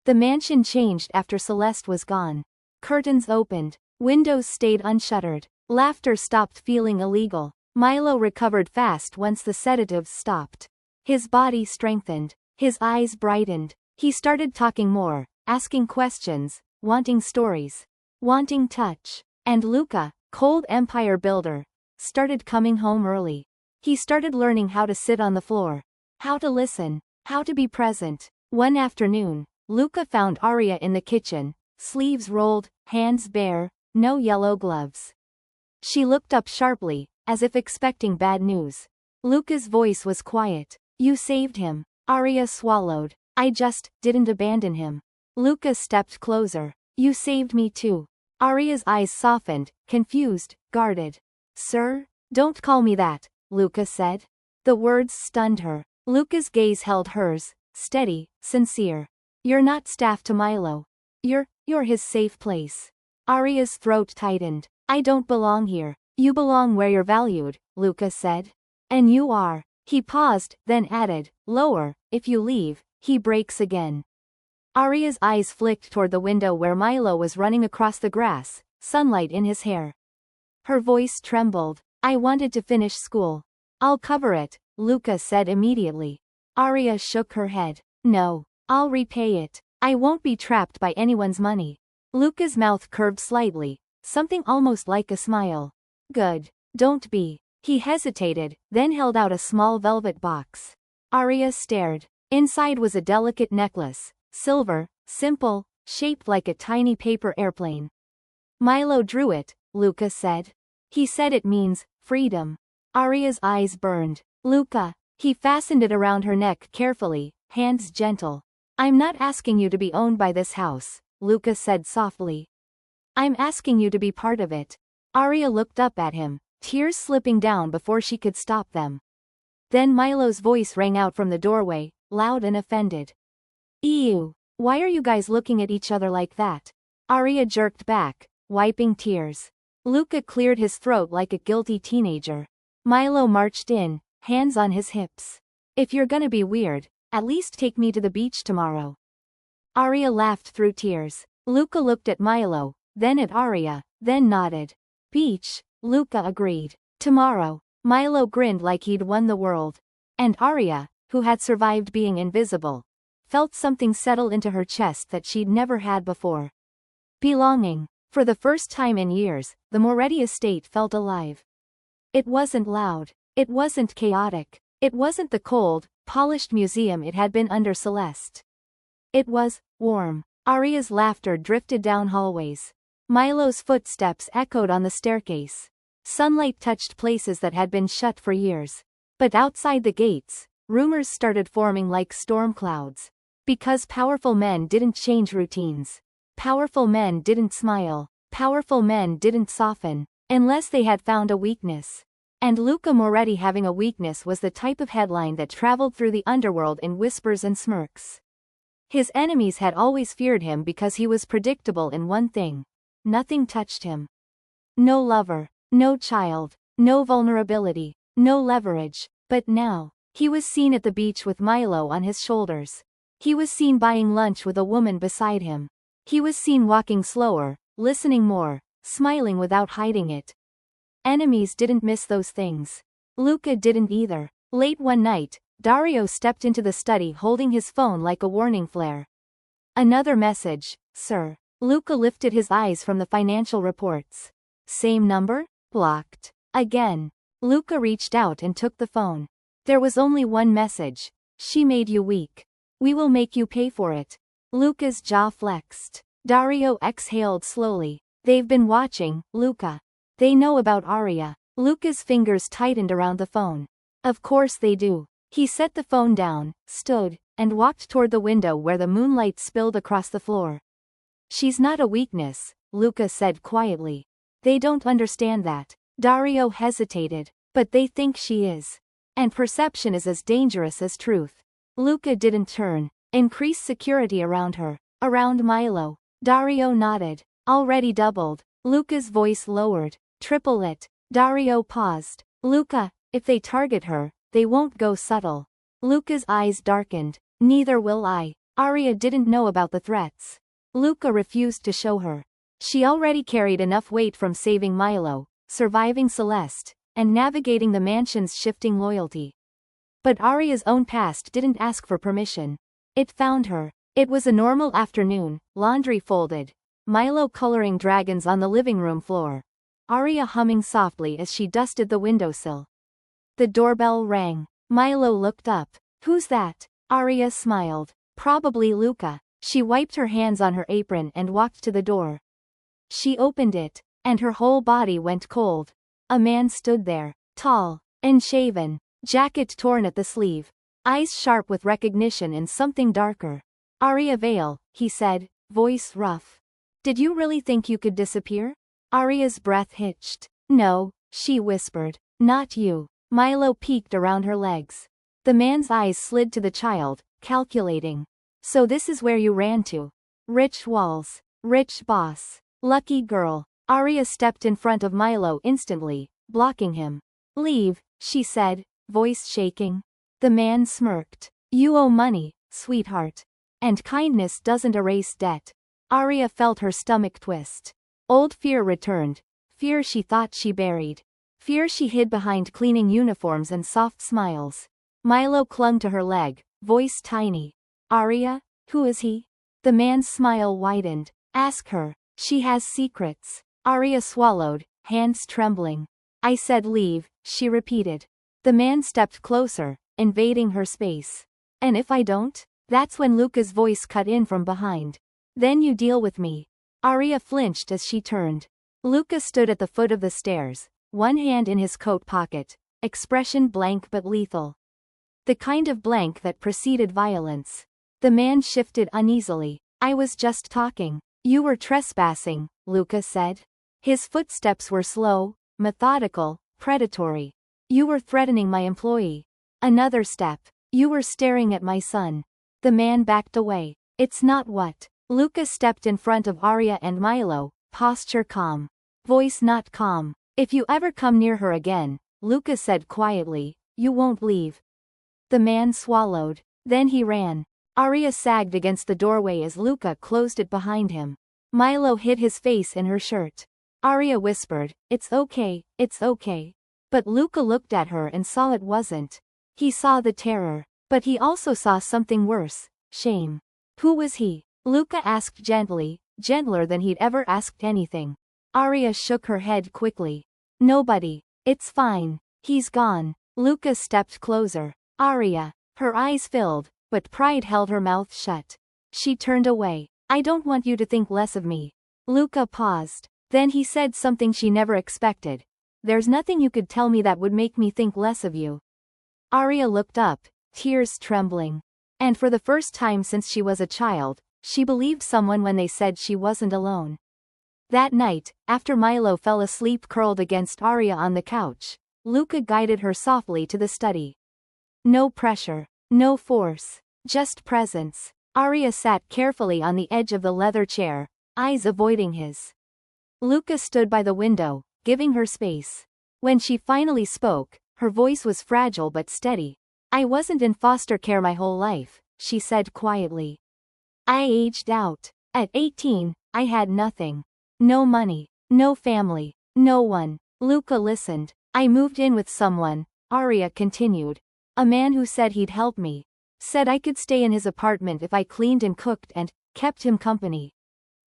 The mansion changed after Celeste was gone. Curtains opened, windows stayed unshuttered, laughter stopped feeling illegal. Milo recovered fast once the sedatives stopped. His body strengthened, his eyes brightened. He started talking more, asking questions, wanting stories, wanting touch. And Luca, cold empire builder, started coming home early. He started learning how to sit on the floor, how to listen, how to be present. One afternoon, Luca found Arya in the kitchen, sleeves rolled, hands bare, no yellow gloves. She looked up sharply, as if expecting bad news. Luca's voice was quiet. "You saved him." Arya swallowed. "I just didn't abandon him." Luca stepped closer. "You saved me too." Arya's eyes softened, confused, guarded. "Sir? Don't call me that," Luca said. The words stunned her. Luca's gaze held hers, steady, sincere. "You're not staff to Milo. You're his safe place." Arya's throat tightened. "I don't belong here." "You belong where you're valued," Luca said. "And you are." He paused, then added, lower, "If you leave, he breaks again." Arya's eyes flicked toward the window where Milo was running across the grass, sunlight in his hair. Her voice trembled. "I wanted to finish school." "I'll cover it," Luca said immediately. Arya shook her head. "No. I'll repay it. I won't be trapped by anyone's money." Luca's mouth curved slightly, something almost like a smile. "Good. Don't be." He hesitated, then held out a small velvet box. Arya stared. Inside was a delicate necklace, silver, simple, shaped like a tiny paper airplane. "Milo drew it," Luca said. "He said it means freedom." Arya's eyes burned. "Luca, He fastened it around her neck carefully, hands gentle. I'm not asking you to be owned by this house, Luca said softly. I'm asking you to be part of it. Arya looked up at him, tears slipping down before she could stop them. Then Milo's voice rang out from the doorway, loud and offended. Ew, why are you guys looking at each other like that? Arya jerked back, wiping tears. Luca cleared his throat like a guilty teenager. Milo marched in, hands on his hips. If you're gonna be weird, at least take me to the beach tomorrow. Arya laughed through tears. Luca looked at Milo, then at Arya, then nodded. Beach, Luca agreed. Tomorrow. Milo grinned like he'd won the world. And Arya, who had survived being invisible, felt something settle into her chest that she'd never had before. Belonging. For the first time in years, the Moretti estate felt alive. It wasn't loud. It wasn't chaotic. It wasn't the cold, polished museum it had been under Celeste. It was warm. Arya's laughter drifted down hallways. Milo's footsteps echoed on the staircase. Sunlight touched places that had been shut for years. But outside the gates, rumors started forming like storm clouds. Because powerful men didn't change routines. Powerful men didn't smile. Powerful men didn't soften, unless they had found a weakness. And Luca Moretti having a weakness was the type of headline that traveled through the underworld in whispers and smirks. His enemies had always feared him because he was predictable in one thing. Nothing touched him. No lover, no child, no vulnerability, no leverage. But now, he was seen at the beach with Milo on his shoulders. He was seen buying lunch with a woman beside him. He was seen walking slower, listening more, smiling without hiding it. Enemies didn't miss those things. Luca didn't either. Late one night, Dario stepped into the study holding his phone like a warning flare. Another message, sir. Luca lifted his eyes from the financial reports. Same number? Blocked. Again. Luca reached out and took the phone. There was only one message. She made you weak. We will make you pay for it. Luca's jaw flexed. Dario exhaled slowly. They've been watching, Luca. They know about Arya. Luca's fingers tightened around the phone. Of course they do. He set the phone down, stood, and walked toward the window where the moonlight spilled across the floor. She's not a weakness, Luca said quietly. They don't understand that. Dario hesitated. But they think she is. And perception is as dangerous as truth. Luca didn't turn. Increase security around her. Around Milo. Dario nodded. Already doubled. Luca's voice lowered. Triple it. Dario paused. Luca, if they target her, they won't go subtle. Luca's eyes darkened. Neither will I. Arya didn't know about the threats. Luca refused to show her. She already carried enough weight from saving Milo, surviving Celeste, and navigating the mansion's shifting loyalty. But Arya's own past didn't ask for permission. It found her. It was a normal afternoon, laundry folded, Milo coloring dragons on the living room floor. Arya humming softly as she dusted the windowsill. The doorbell rang. Milo looked up. Who's that? Arya smiled. Probably Luca. She wiped her hands on her apron and walked to the door. She opened it, and her whole body went cold. A man stood there, tall, unshaven, jacket torn at the sleeve, eyes sharp with recognition and something darker. Arya Vale, he said, voice rough. Did you really think you could disappear? Arya's breath hitched. No, she whispered. Not you. Milo peeked around her legs. The man's eyes slid to the child, calculating. So this is where you ran to. Rich walls. Rich boss. Lucky girl. Arya stepped in front of Milo instantly, blocking him. Leave, she said, voice shaking. The man smirked. You owe money, sweetheart. And kindness doesn't erase debt. Arya felt her stomach twist. Old fear returned. Fear she thought she buried. Fear she hid behind cleaning uniforms and soft smiles. Milo clung to her leg, voice tiny. Arya, who is he? The man's smile widened. Ask her. She has secrets. Arya swallowed, hands trembling. I said leave, she repeated. The man stepped closer, invading her space. And if I don't? That's when Luca's voice cut in from behind. Then you deal with me. Arya flinched as she turned. Luca stood at the foot of the stairs, one hand in his coat pocket, expression blank but lethal. The kind of blank that preceded violence. The man shifted uneasily. I was just talking. You were trespassing, Luca said. His footsteps were slow, methodical, predatory. You were threatening my employee. Another step. You were staring at my son. The man backed away. It's not what. Luca stepped in front of Arya and Milo, posture calm. Voice not calm. If you ever come near her again, Luca said quietly, you won't leave. The man swallowed. Then he ran. Arya sagged against the doorway as Luca closed it behind him. Milo hid his face in her shirt. Arya whispered, it's okay, it's okay. But Luca looked at her and saw it wasn't. He saw the terror. But he also saw something worse, shame. Who was he? Luca asked gently, gentler than he'd ever asked anything. Arya shook her head quickly. Nobody. It's fine. He's gone. Luca stepped closer. Arya. Her eyes filled, but pride held her mouth shut. She turned away. I don't want you to think less of me. Luca paused. Then he said something she never expected. There's nothing you could tell me that would make me think less of you. Arya looked up, tears trembling. And for the first time since she was a child, she believed someone when they said she wasn't alone. That night, after Milo fell asleep curled against Arya on the couch, Luca guided her softly to the study. No pressure, no force, just presence. Arya sat carefully on the edge of the leather chair, eyes avoiding his. Luca stood by the window, giving her space. When she finally spoke, her voice was fragile but steady. I wasn't in foster care my whole life, she said quietly. I aged out. At 18, I had nothing. No money, no family, no one. Luca listened. I moved in with someone, Arya continued. A man who said he'd help me. Said I could stay in his apartment if I cleaned and cooked and kept him company.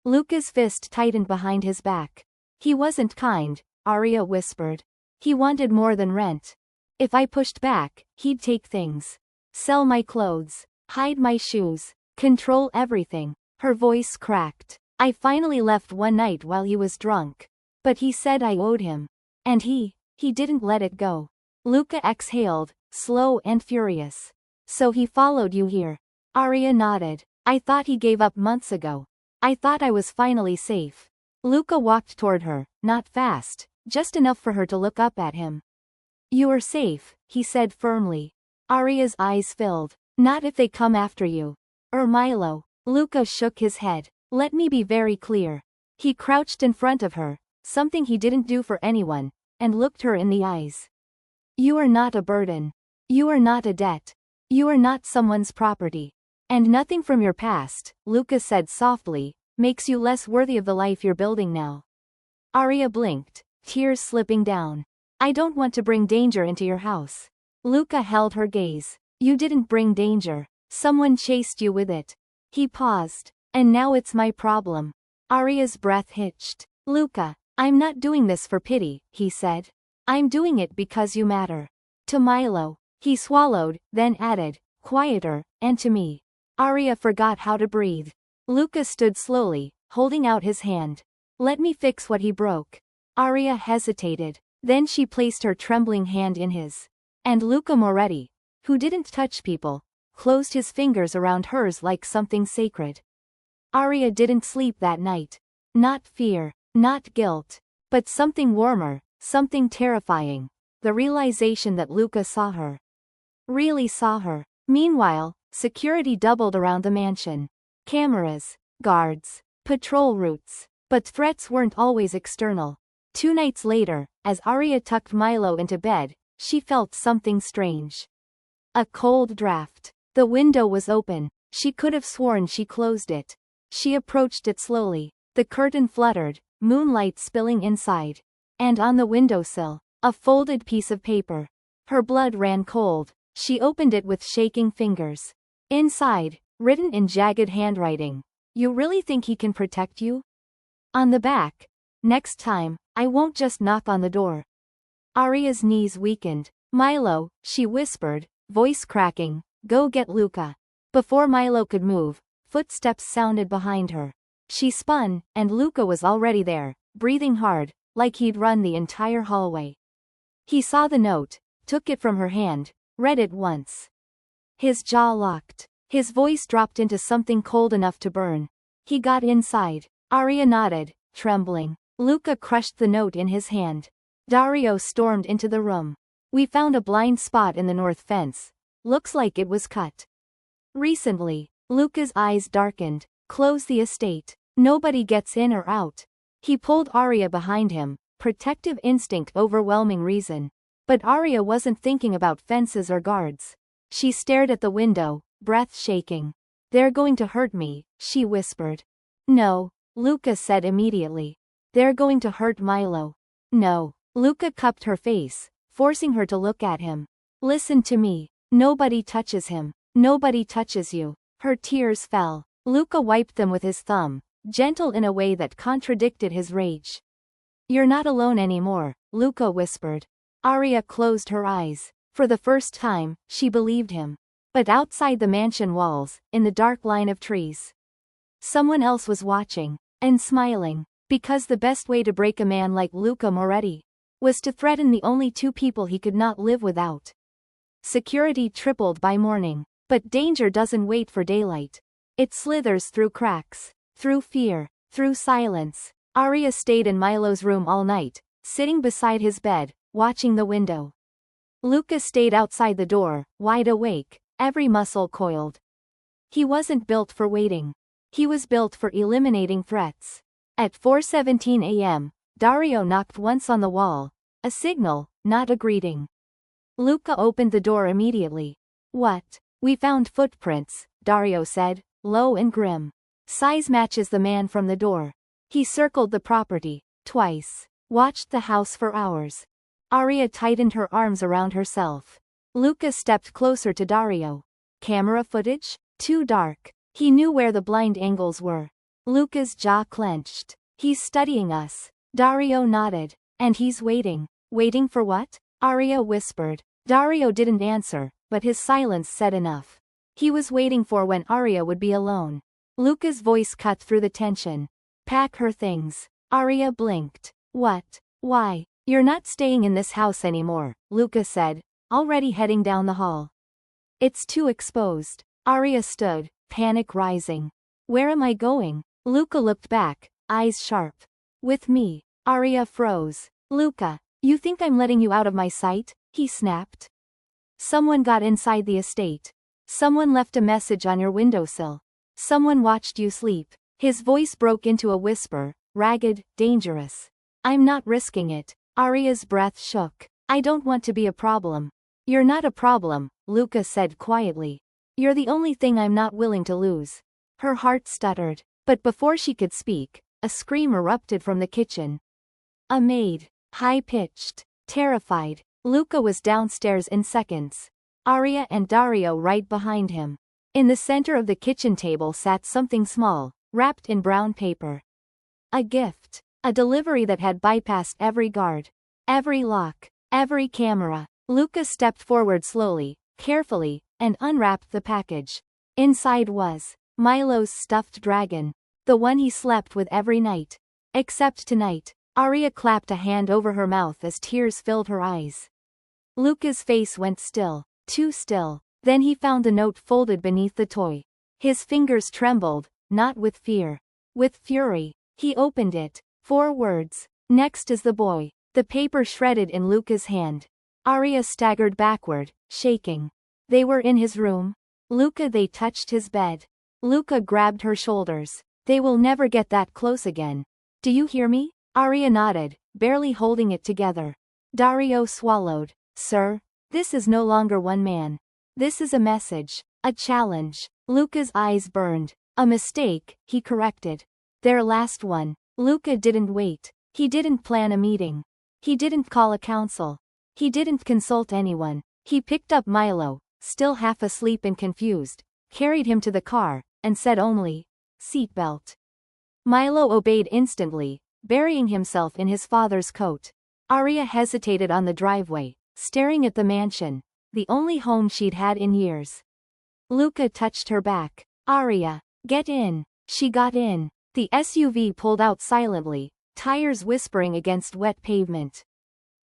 Luca's fist tightened behind his back. He wasn't kind, Arya whispered. He wanted more than rent. If I pushed back, he'd take things. Sell my clothes, hide my shoes, control everything. Her voice cracked. I finally left one night while he was drunk. But he said I owed him. And he didn't let it go. Luca exhaled, slow and furious. So he followed you here. Arya nodded. I thought he gave up months ago. I thought I was finally safe. Luca walked toward her, not fast, just enough for her to look up at him. You are safe, he said firmly. Arya's eyes filled. Not if they come after you. Milo. Luca shook his head. Let me be very clear. He crouched in front of her, something he didn't do for anyone, and looked her in the eyes. You are not a burden. You are not a debt. You are not someone's property. And nothing from your past, Luca said softly, makes you less worthy of the life you're building now. Arya blinked, tears slipping down. I don't want to bring danger into your house. Luca held her gaze. You didn't bring danger. Someone chased you with it. He paused. And now it's my problem. Arya's breath hitched. Luca, I'm not doing this for pity, he said. I'm doing it because you matter. To Milo. He swallowed, then added, quieter, and to me. Arya forgot how to breathe. Luca stood slowly, holding out his hand. Let me fix what he broke. Arya hesitated. Then she placed her trembling hand in his. And Luca Moretti, who didn't touch people, closed his fingers around hers like something sacred. Arya didn't sleep that night. Not fear, not guilt, but something warmer, something terrifying. The realization that Luca saw her. Really saw her. Meanwhile, security doubled around the mansion. Cameras, guards, patrol routes. But threats weren't always external. 2 nights later, as Arya tucked Milo into bed, she felt something strange. A cold draft. The window was open. She could have sworn she closed it. She approached it slowly. The curtain fluttered, moonlight spilling inside. And on the windowsill, a folded piece of paper. Her blood ran cold. She opened it with shaking fingers. Inside, written in jagged handwriting. You really think he can protect you? On the back. Next time, I won't just knock on the door. Arya's knees weakened. Milo, she whispered, voice cracking, go get Luca. Before Milo could move, footsteps sounded behind her. She spun, and Luca was already there, breathing hard, like he'd run the entire hallway. He saw the note, took it from her hand, read it once. His jaw locked. His voice dropped into something cold enough to burn. He got inside. Arya nodded, trembling. Luca crushed the note in his hand. Dario stormed into the room. We found a blind spot in the north fence. Looks like it was cut recently. Luca's eyes darkened. Close the estate. Nobody gets in or out. He pulled Arya behind him. Protective instinct overwhelming reason. But Arya wasn't thinking about fences or guards. She stared at the window, breath shaking. They're going to hurt me, she whispered. No, Luca said immediately. They're going to hurt Milo. No. Luca cupped her face, forcing her to look at him. Listen to me. Nobody touches him. Nobody touches you. Her tears fell. Luca wiped them with his thumb, gentle in a way that contradicted his rage. You're not alone anymore, Luca whispered. Arya closed her eyes. For the first time, she believed him. But outside the mansion walls, in the dark line of trees, someone else was watching, and smiling, because the best way to break a man like Luca Moretti was to threaten the only two people he could not live without. Security tripled by morning, but danger doesn't wait for daylight. It slithers through cracks, through fear, through silence. Arya stayed in Milo's room all night, sitting beside his bed, watching the window. Luca stayed outside the door, wide awake, every muscle coiled. He wasn't built for waiting. He was built for eliminating threats. At 4:17 a.m., Dario knocked once on the wall, a signal, not a greeting. Luca opened the door immediately. What? We found footprints, Dario said, low and grim. Size matches the man from the door. He circled the property, twice. Watched the house for hours. Arya tightened her arms around herself. Luca stepped closer to Dario. Camera footage? Too dark. He knew where the blind angles were. Luca's jaw clenched. He's studying us. Dario nodded. And he's waiting. Waiting for what? Arya whispered. Dario didn't answer, but his silence said enough. He was waiting for when Arya would be alone. Luca's voice cut through the tension. Pack her things. Arya blinked. What? Why? You're not staying in this house anymore, Luca said, already heading down the hall. It's too exposed. Arya stood, panic rising. Where am I going? Luca looked back, eyes sharp. With me. Arya froze. Luca, you think I'm letting you out of my sight? He snapped. Someone got inside the estate. Someone left a message on your windowsill. Someone watched you sleep. His voice broke into a whisper, ragged, dangerous. I'm not risking it. Arya's breath shook. I don't want to be a problem. You're not a problem, Luca said quietly. You're the only thing I'm not willing to lose. Her heart stuttered. But before she could speak, a scream erupted from the kitchen. A maid. High-pitched. Terrified. Luca was downstairs in seconds. Arya and Dario right behind him. In the center of the kitchen table sat something small, wrapped in brown paper. A gift. A delivery that had bypassed every guard. Every lock. Every camera. Luca stepped forward slowly, carefully, and unwrapped the package. Inside was Milo's stuffed dragon. The one he slept with every night. Except tonight. Arya clapped a hand over her mouth as tears filled her eyes. Luca's face went still. Too still. Then he found the note folded beneath the toy. His fingers trembled, not with fear. With fury. He opened it. 4 words. Next is the boy. The paper shredded in Luca's hand. Arya staggered backward, shaking. They were in his room. Luca, they touched his bed. Luca grabbed her shoulders. They will never get that close again. Do you hear me? Arya nodded, barely holding it together. Dario swallowed. Sir, this is no longer one man. This is a message. A challenge. Luca's eyes burned. A mistake, he corrected. Their last one. Luca didn't wait. He didn't plan a meeting. He didn't call a council. He didn't consult anyone. He picked up Milo, still half asleep and confused, carried him to the car, and said only, "Seatbelt." Milo obeyed instantly, burying himself in his father's coat. Arya hesitated on the driveway, staring at the mansion, the only home she'd had in years. Luca touched her back. Arya, get in. She got in. The SUV pulled out silently, tires whispering against wet pavement.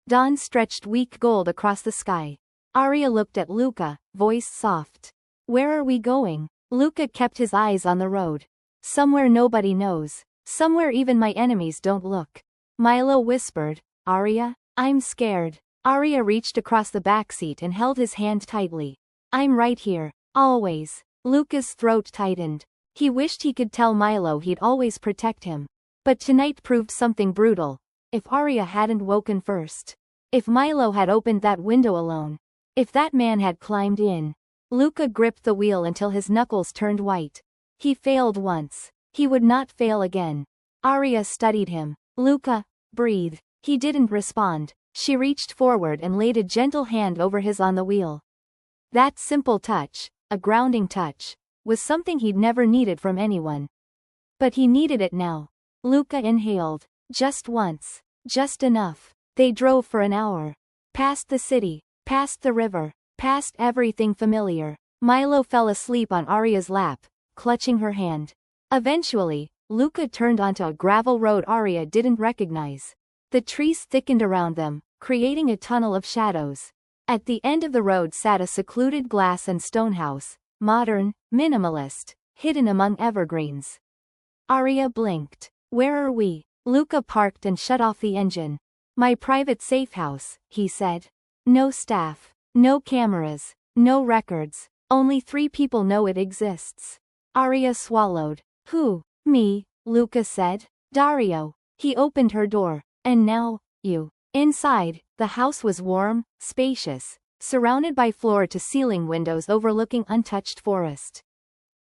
Dawn stretched weak gold across the sky. Arya looked at Luca, voice soft. Where are we going? Luca kept his eyes on the road. Somewhere nobody knows. Somewhere even my enemies don't look. Milo whispered, Arya, I'm scared. Arya reached across the backseat and held his hand tightly. I'm right here. Always. Luca's throat tightened. He wished he could tell Milo he'd always protect him. But tonight proved something brutal. If Arya hadn't woken first. If Milo had opened that window alone. If that man had climbed in. Luca gripped the wheel until his knuckles turned white. He failed once. He would not fail again. Arya studied him. Luca, breathe. He didn't respond. She reached forward and laid a gentle hand over his on the wheel. That simple touch, a grounding touch, was something he'd never needed from anyone. But he needed it now. Luca inhaled. Just once. Just enough. They drove for an hour. Past the city. Past the river. Past everything familiar. Milo fell asleep on Arya's lap, clutching her hand. Eventually, Luca turned onto a gravel road Arya didn't recognize. The trees thickened around them, creating a tunnel of shadows. At the end of the road sat a secluded glass and stone house, modern, minimalist, hidden among evergreens. Arya blinked. Where are we? Luca parked and shut off the engine. My private safe house, he said. No staff. No cameras. No records. Only 3 people know it exists. Arya swallowed. Who? Me, Luca said. Dario. He opened her door. And now, you. Inside, the house was warm, spacious, surrounded by floor-to-ceiling windows overlooking untouched forest.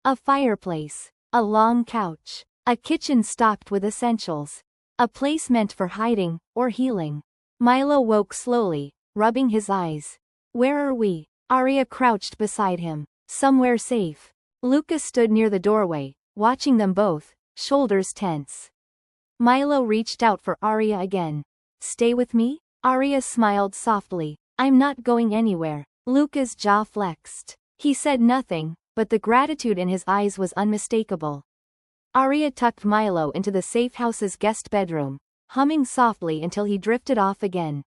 A fireplace. A long couch. A kitchen stocked with essentials. A place meant for hiding, or healing. Milo woke slowly, rubbing his eyes. Where are we? Arya crouched beside him. Somewhere safe. Luca stood near the doorway, watching them both, shoulders tense. Milo reached out for Arya again. Stay with me? Arya smiled softly. I'm not going anywhere. Luca's jaw flexed. He said nothing, but the gratitude in his eyes was unmistakable. Arya tucked Milo into the safe house's guest bedroom, humming softly until he drifted off again.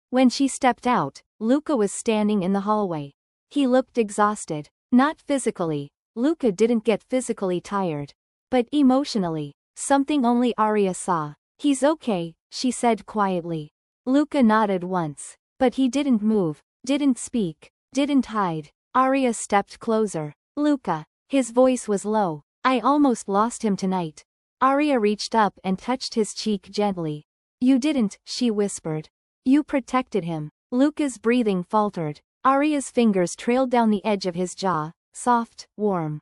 When she stepped out, Luca was standing in the hallway. He looked exhausted. Not physically. Luca didn't get physically tired. But emotionally. Something only Arya saw. He's okay, she said quietly. Luca nodded once. But he didn't move, didn't speak, didn't hide. Arya stepped closer. Luca. His voice was low. I almost lost him tonight. Arya reached up and touched his cheek gently. You didn't, she whispered. You protected him. Luca's breathing faltered. Arya's fingers trailed down the edge of his jaw, soft, warm.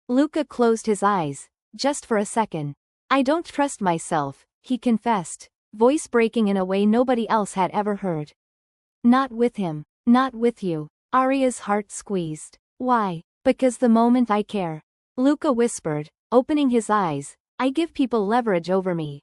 Luca closed his eyes, just for a second. I don't trust myself, he confessed, voice breaking in a way nobody else had ever heard. Not with him. Not with you. Arya's heart squeezed. Why? Because the moment I care. Luca whispered, opening his eyes. I give people leverage over me.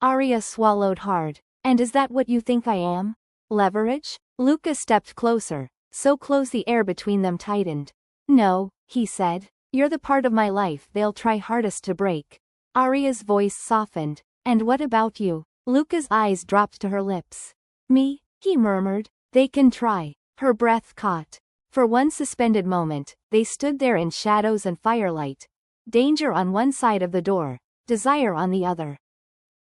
Arya swallowed hard. And is that what you think I am? Leverage? Luca stepped closer, so close the air between them tightened. No, he said. You're the part of my life they'll try hardest to break. Arya's voice softened. And what about you? Luca's eyes dropped to her lips. Me? He murmured. They can try. Her breath caught. For one suspended moment, they stood there in shadows and firelight. Danger on one side of the door, desire on the other.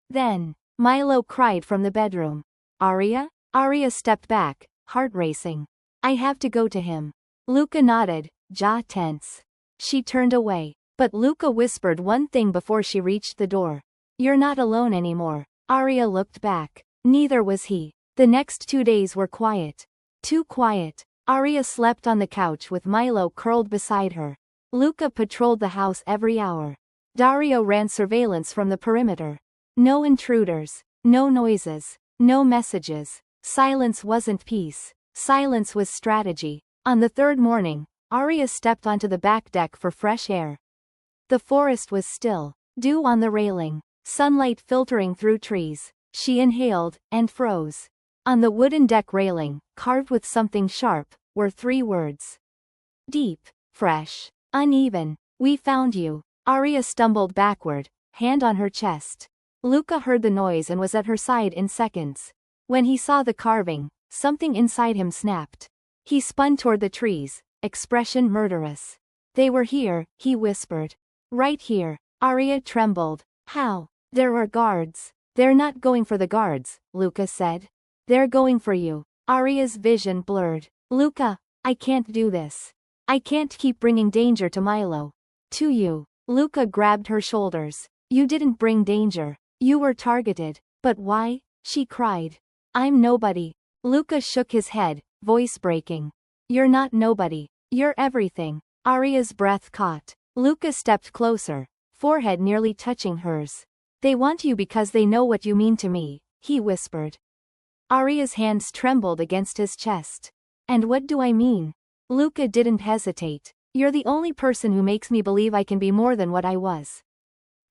Then, Milo cried from the bedroom. Arya? Arya stepped back, heart racing. I have to go to him. Luca nodded, jaw tense. She turned away, but Luca whispered one thing before she reached the door. You're not alone anymore. Arya looked back. Neither was he. The next 2 days were quiet. Too quiet. Arya slept on the couch with Milo curled beside her. Luca patrolled the house every hour. Dario ran surveillance from the perimeter. No intruders. No noises. No messages. Silence wasn't peace. Silence was strategy. On the 3rd morning, Arya stepped onto the back deck for fresh air. The forest was still. Dew on the railing. Sunlight filtering through trees. She inhaled, and froze. On the wooden deck railing, carved with something sharp, were 3 words. Deep. Fresh. Uneven. We found you. Arya stumbled backward, hand on her chest. Luca heard the noise and was at her side in seconds. When he saw the carving, something inside him snapped. He spun toward the trees, expression murderous. They were here, he whispered. Right here. Arya trembled. How? There are guards. They're not going for the guards, Luca said. They're going for you. Arya's vision blurred. Luca, I can't do this. I can't keep bringing danger to Milo. To you. Luca grabbed her shoulders. You didn't bring danger. You were targeted. But why? She cried. I'm nobody. Luca shook his head, voice breaking. You're not nobody. You're everything. Arya's breath caught. Luca stepped closer, forehead nearly touching hers. They want you because they know what you mean to me, he whispered. Arya's hands trembled against his chest. And what do I mean? Luca didn't hesitate. You're the only person who makes me believe I can be more than what I was.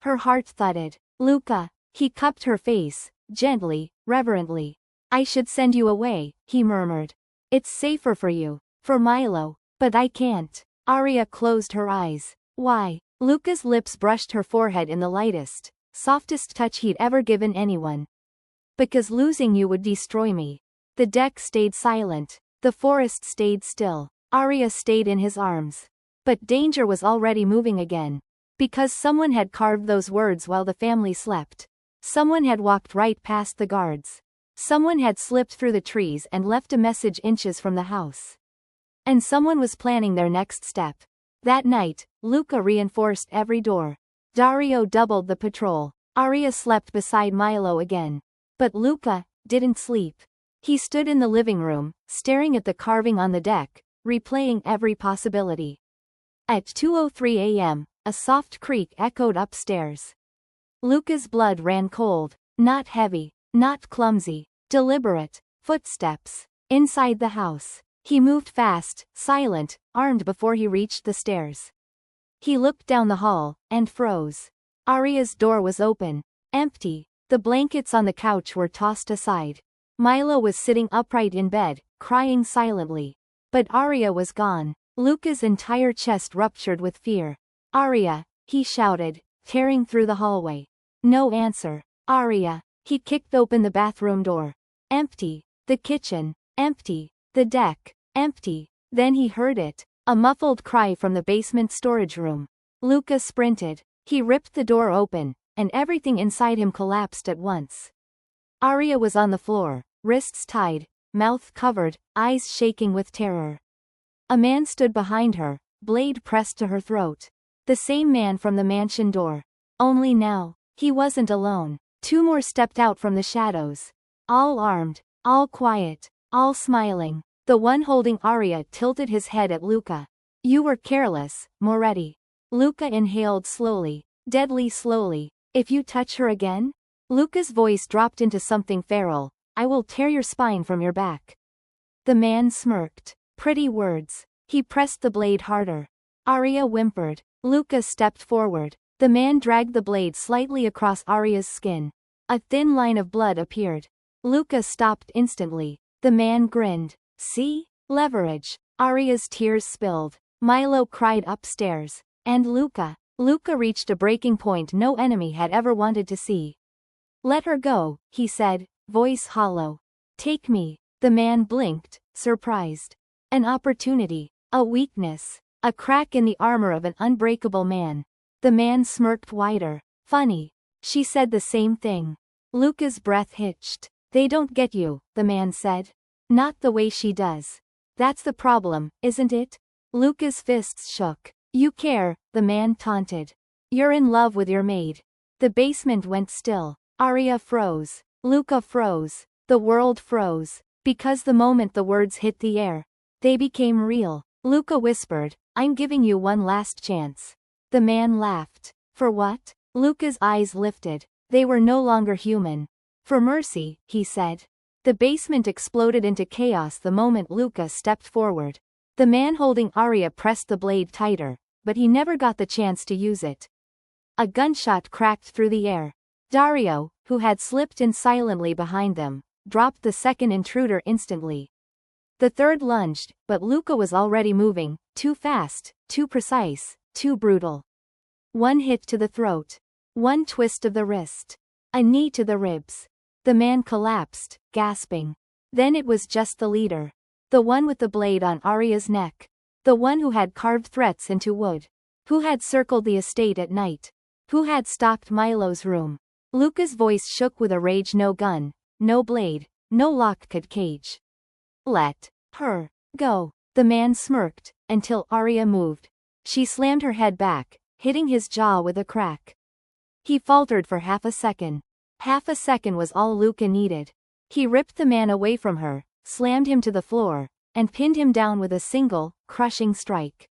Her heart thudded. Luca, he cupped her face, gently, reverently. I should send you away, he murmured. It's safer for you, for Milo, but I can't. Arya closed her eyes. Why? Luca's lips brushed her forehead in the lightest, softest touch he'd ever given anyone. Because losing you would destroy me. The deck stayed silent. The forest stayed still. Arya stayed in his arms. But danger was already moving again. Because someone had carved those words while the family slept. Someone had walked right past the guards. Someone had slipped through the trees and left a message inches from the house. And someone was planning their next step. That night, Luca reinforced every door. Dario doubled the patrol. Arya slept beside Milo again. But Luca didn't sleep. He stood in the living room, staring at the carving on the deck, replaying every possibility. At 2:03 a.m., a soft creak echoed upstairs. Luca's blood ran cold, not heavy, not clumsy, deliberate, footsteps. Inside the house. He moved fast, silent, armed before he reached the stairs. He looked down the hall, and froze. Arya's door was open. Empty. The blankets on the couch were tossed aside. Milo was sitting upright in bed, crying silently. But Arya was gone. Luca's entire chest ruptured with fear. Arya, he shouted, tearing through the hallway. No answer. Arya. He kicked open the bathroom door. Empty. The kitchen. Empty. The deck. Empty. Then he heard it. A muffled cry from the basement storage room. Luca sprinted. He ripped the door open, and everything inside him collapsed at once. Arya was on the floor, wrists tied, mouth covered, eyes shaking with terror. A man stood behind her, blade pressed to her throat. The same man from the mansion door. Only now, he wasn't alone. Two more stepped out from the shadows. All armed, all quiet, all smiling. The one holding Arya tilted his head at Luca. You were careless, Moretti. Luca inhaled slowly, deadly slowly. If you touch her again? Luca's voice dropped into something feral. I will tear your spine from your back. The man smirked. Pretty words. He pressed the blade harder. Arya whimpered. Luca stepped forward. The man dragged the blade slightly across Arya's skin. A thin line of blood appeared. Luca stopped instantly. The man grinned. See? Leverage. Arya's tears spilled. Milo cried upstairs. And Luca. Luca reached a breaking point no enemy had ever wanted to see. Let her go, he said, voice hollow. Take me. The man blinked, surprised. An opportunity. A weakness. A crack in the armor of an unbreakable man. The man smirked wider. Funny. She said the same thing. Luca's breath hitched. They don't get you, the man said. Not the way she does. That's the problem, isn't it? Luca's fists shook. You care, the man taunted. You're in love with your maid. The basement went still. Arya froze. Luca froze. The world froze. Because the moment the words hit the air, they became real. Luca whispered, I'm giving you one last chance. The man laughed. For what? Luca's eyes lifted. They were no longer human. For mercy, he said. The basement exploded into chaos the moment Luca stepped forward. The man holding Arya pressed the blade tighter, but he never got the chance to use it. A gunshot cracked through the air. Dario, who had slipped in silently behind them, dropped the second intruder instantly. The third lunged, but Luca was already moving, too fast, too precise, too brutal. One hit to the throat. One twist of the wrist. A knee to the ribs. The man collapsed, gasping. Then it was just the leader. The one with the blade on Arya's neck. The The one who had carved threats into wood. Who had circled the estate at night. Who had stalked Milo's room. Luca's voice shook with a rage no gun, no blade, no lock could cage. Let her go. The man smirked, until Arya moved. She slammed her head back, hitting his jaw with a crack. He faltered for half a second. Half a second was all Luca needed. He ripped the man away from her, slammed him to the floor, and pinned him down with a single, crushing strike.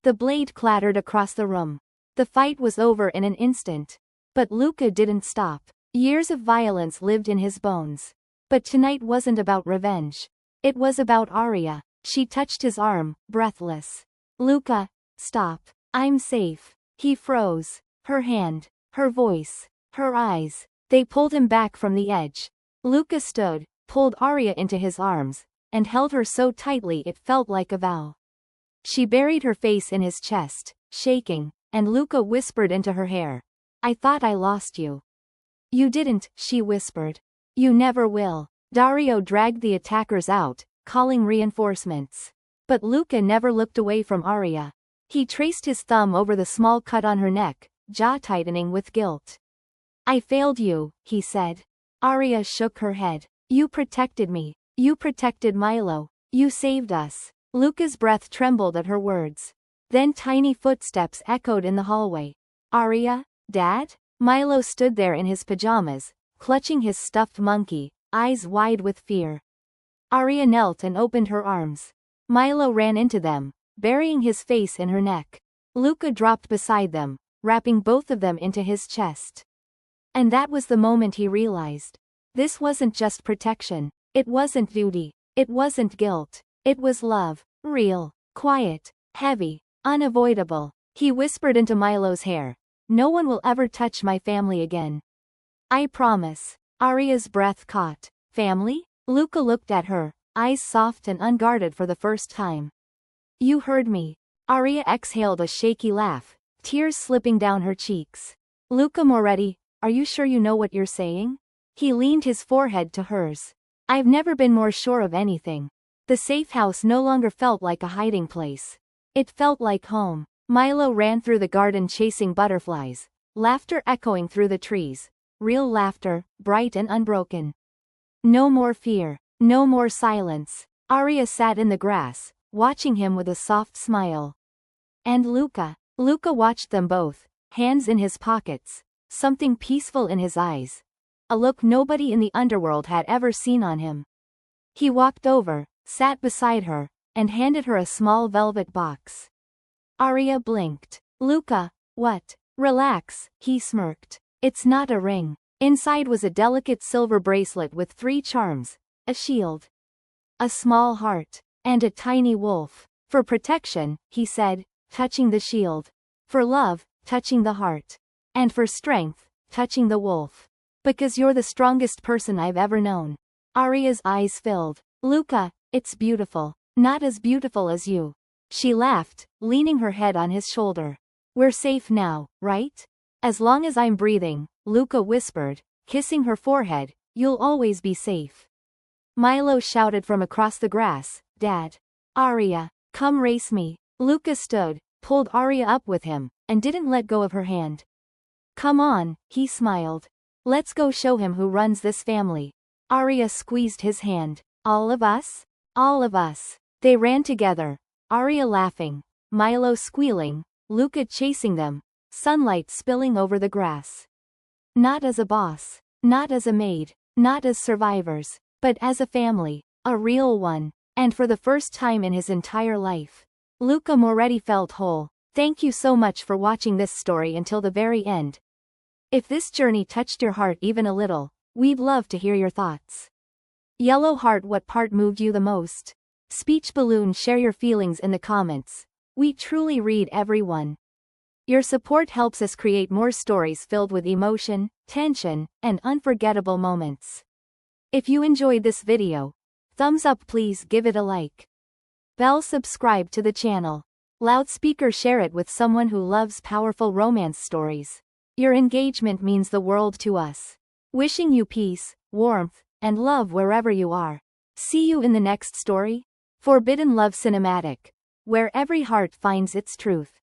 The blade clattered across the room. The fight was over in an instant. But Luca didn't stop. Years of violence lived in his bones. But tonight wasn't about revenge. It was about Arya. She touched his arm, breathless. Luca, stop. I'm safe. He froze. Her hand, her voice, her eyes. They pulled him back from the edge. Luca stood, pulled Arya into his arms, and held her so tightly it felt like a vow. She buried her face in his chest, shaking, and Luca whispered into her hair. I thought I lost you. You didn't, she whispered. You never will. Dario dragged the attackers out, calling reinforcements. But Luca never looked away from Arya. He traced his thumb over the small cut on her neck, jaw tightening with guilt. I failed you, he said. Arya shook her head. You protected me. You protected Milo. You saved us. Luca's breath trembled at her words. Then tiny footsteps echoed in the hallway. Arya? Dad? Milo stood there in his pajamas, clutching his stuffed monkey, eyes wide with fear. Arya knelt and opened her arms. Milo ran into them, burying his face in her neck. Luca dropped beside them, wrapping both of them into his chest. And that was the moment he realized. This wasn't just protection. It wasn't duty. It wasn't guilt. It was love. Real. Quiet. Heavy. Unavoidable. He whispered into Milo's hair. No one will ever touch my family again. I promise. Arya's breath caught. Family? Luca looked at her, eyes soft and unguarded for the first time. You heard me. Arya exhaled a shaky laugh, tears slipping down her cheeks. Luca Moretti, are you sure you know what you're saying? He leaned his forehead to hers. I've never been more sure of anything. The safe house no longer felt like a hiding place. It felt like home. Milo ran through the garden chasing butterflies, laughter echoing through the trees. Real laughter, bright and unbroken. No more fear. No more silence. Arya sat in the grass, watching him with a soft smile. And Luca. Luca watched them both, hands in his pockets, something peaceful in his eyes. A look nobody in the underworld had ever seen on him. He walked over, sat beside her, and handed her a small velvet box. Arya blinked. Luca, what? Relax, he smirked. It's not a ring. Inside was a delicate silver bracelet with 3 charms, a shield, a small heart, and a tiny wolf. For protection, he said, touching the shield. For love, touching the heart. And for strength, touching the wolf. Because you're the strongest person I've ever known. Arya's eyes filled. Luca, it's beautiful. Not as beautiful as you. She laughed, leaning her head on his shoulder. We're safe now, right? As long as I'm breathing, Luca whispered, kissing her forehead, you'll always be safe. Milo shouted from across the grass, Dad. Arya, come race me. Luca stood, pulled Arya up with him, and didn't let go of her hand. Come on, he smiled. Let's go show him who runs this family. Arya squeezed his hand. All of us? All of us. They ran together, Arya laughing, Milo squealing, Luca chasing them, sunlight spilling over the grass. Not as a boss, not as a maid, not as survivors, but as a family, a real one, and for the first time in his entire life. Luca Moretti felt whole. Thank you so much for watching this story until the very end. If this journey touched your heart even a little, we'd love to hear your thoughts. Yellow heart, what part moved you the most? Speech balloon, share your feelings in the comments. We truly read every one. Your support helps us create more stories filled with emotion, tension, and unforgettable moments. If you enjoyed this video, thumbs up, please give it a like. Bell, subscribe to the channel. Loudspeaker, share it with someone who loves powerful romance stories. Your engagement means the world to us. Wishing you peace, warmth, and love wherever you are. See you in the next story. Forbidden Love Cinematic. where every heart finds its truth.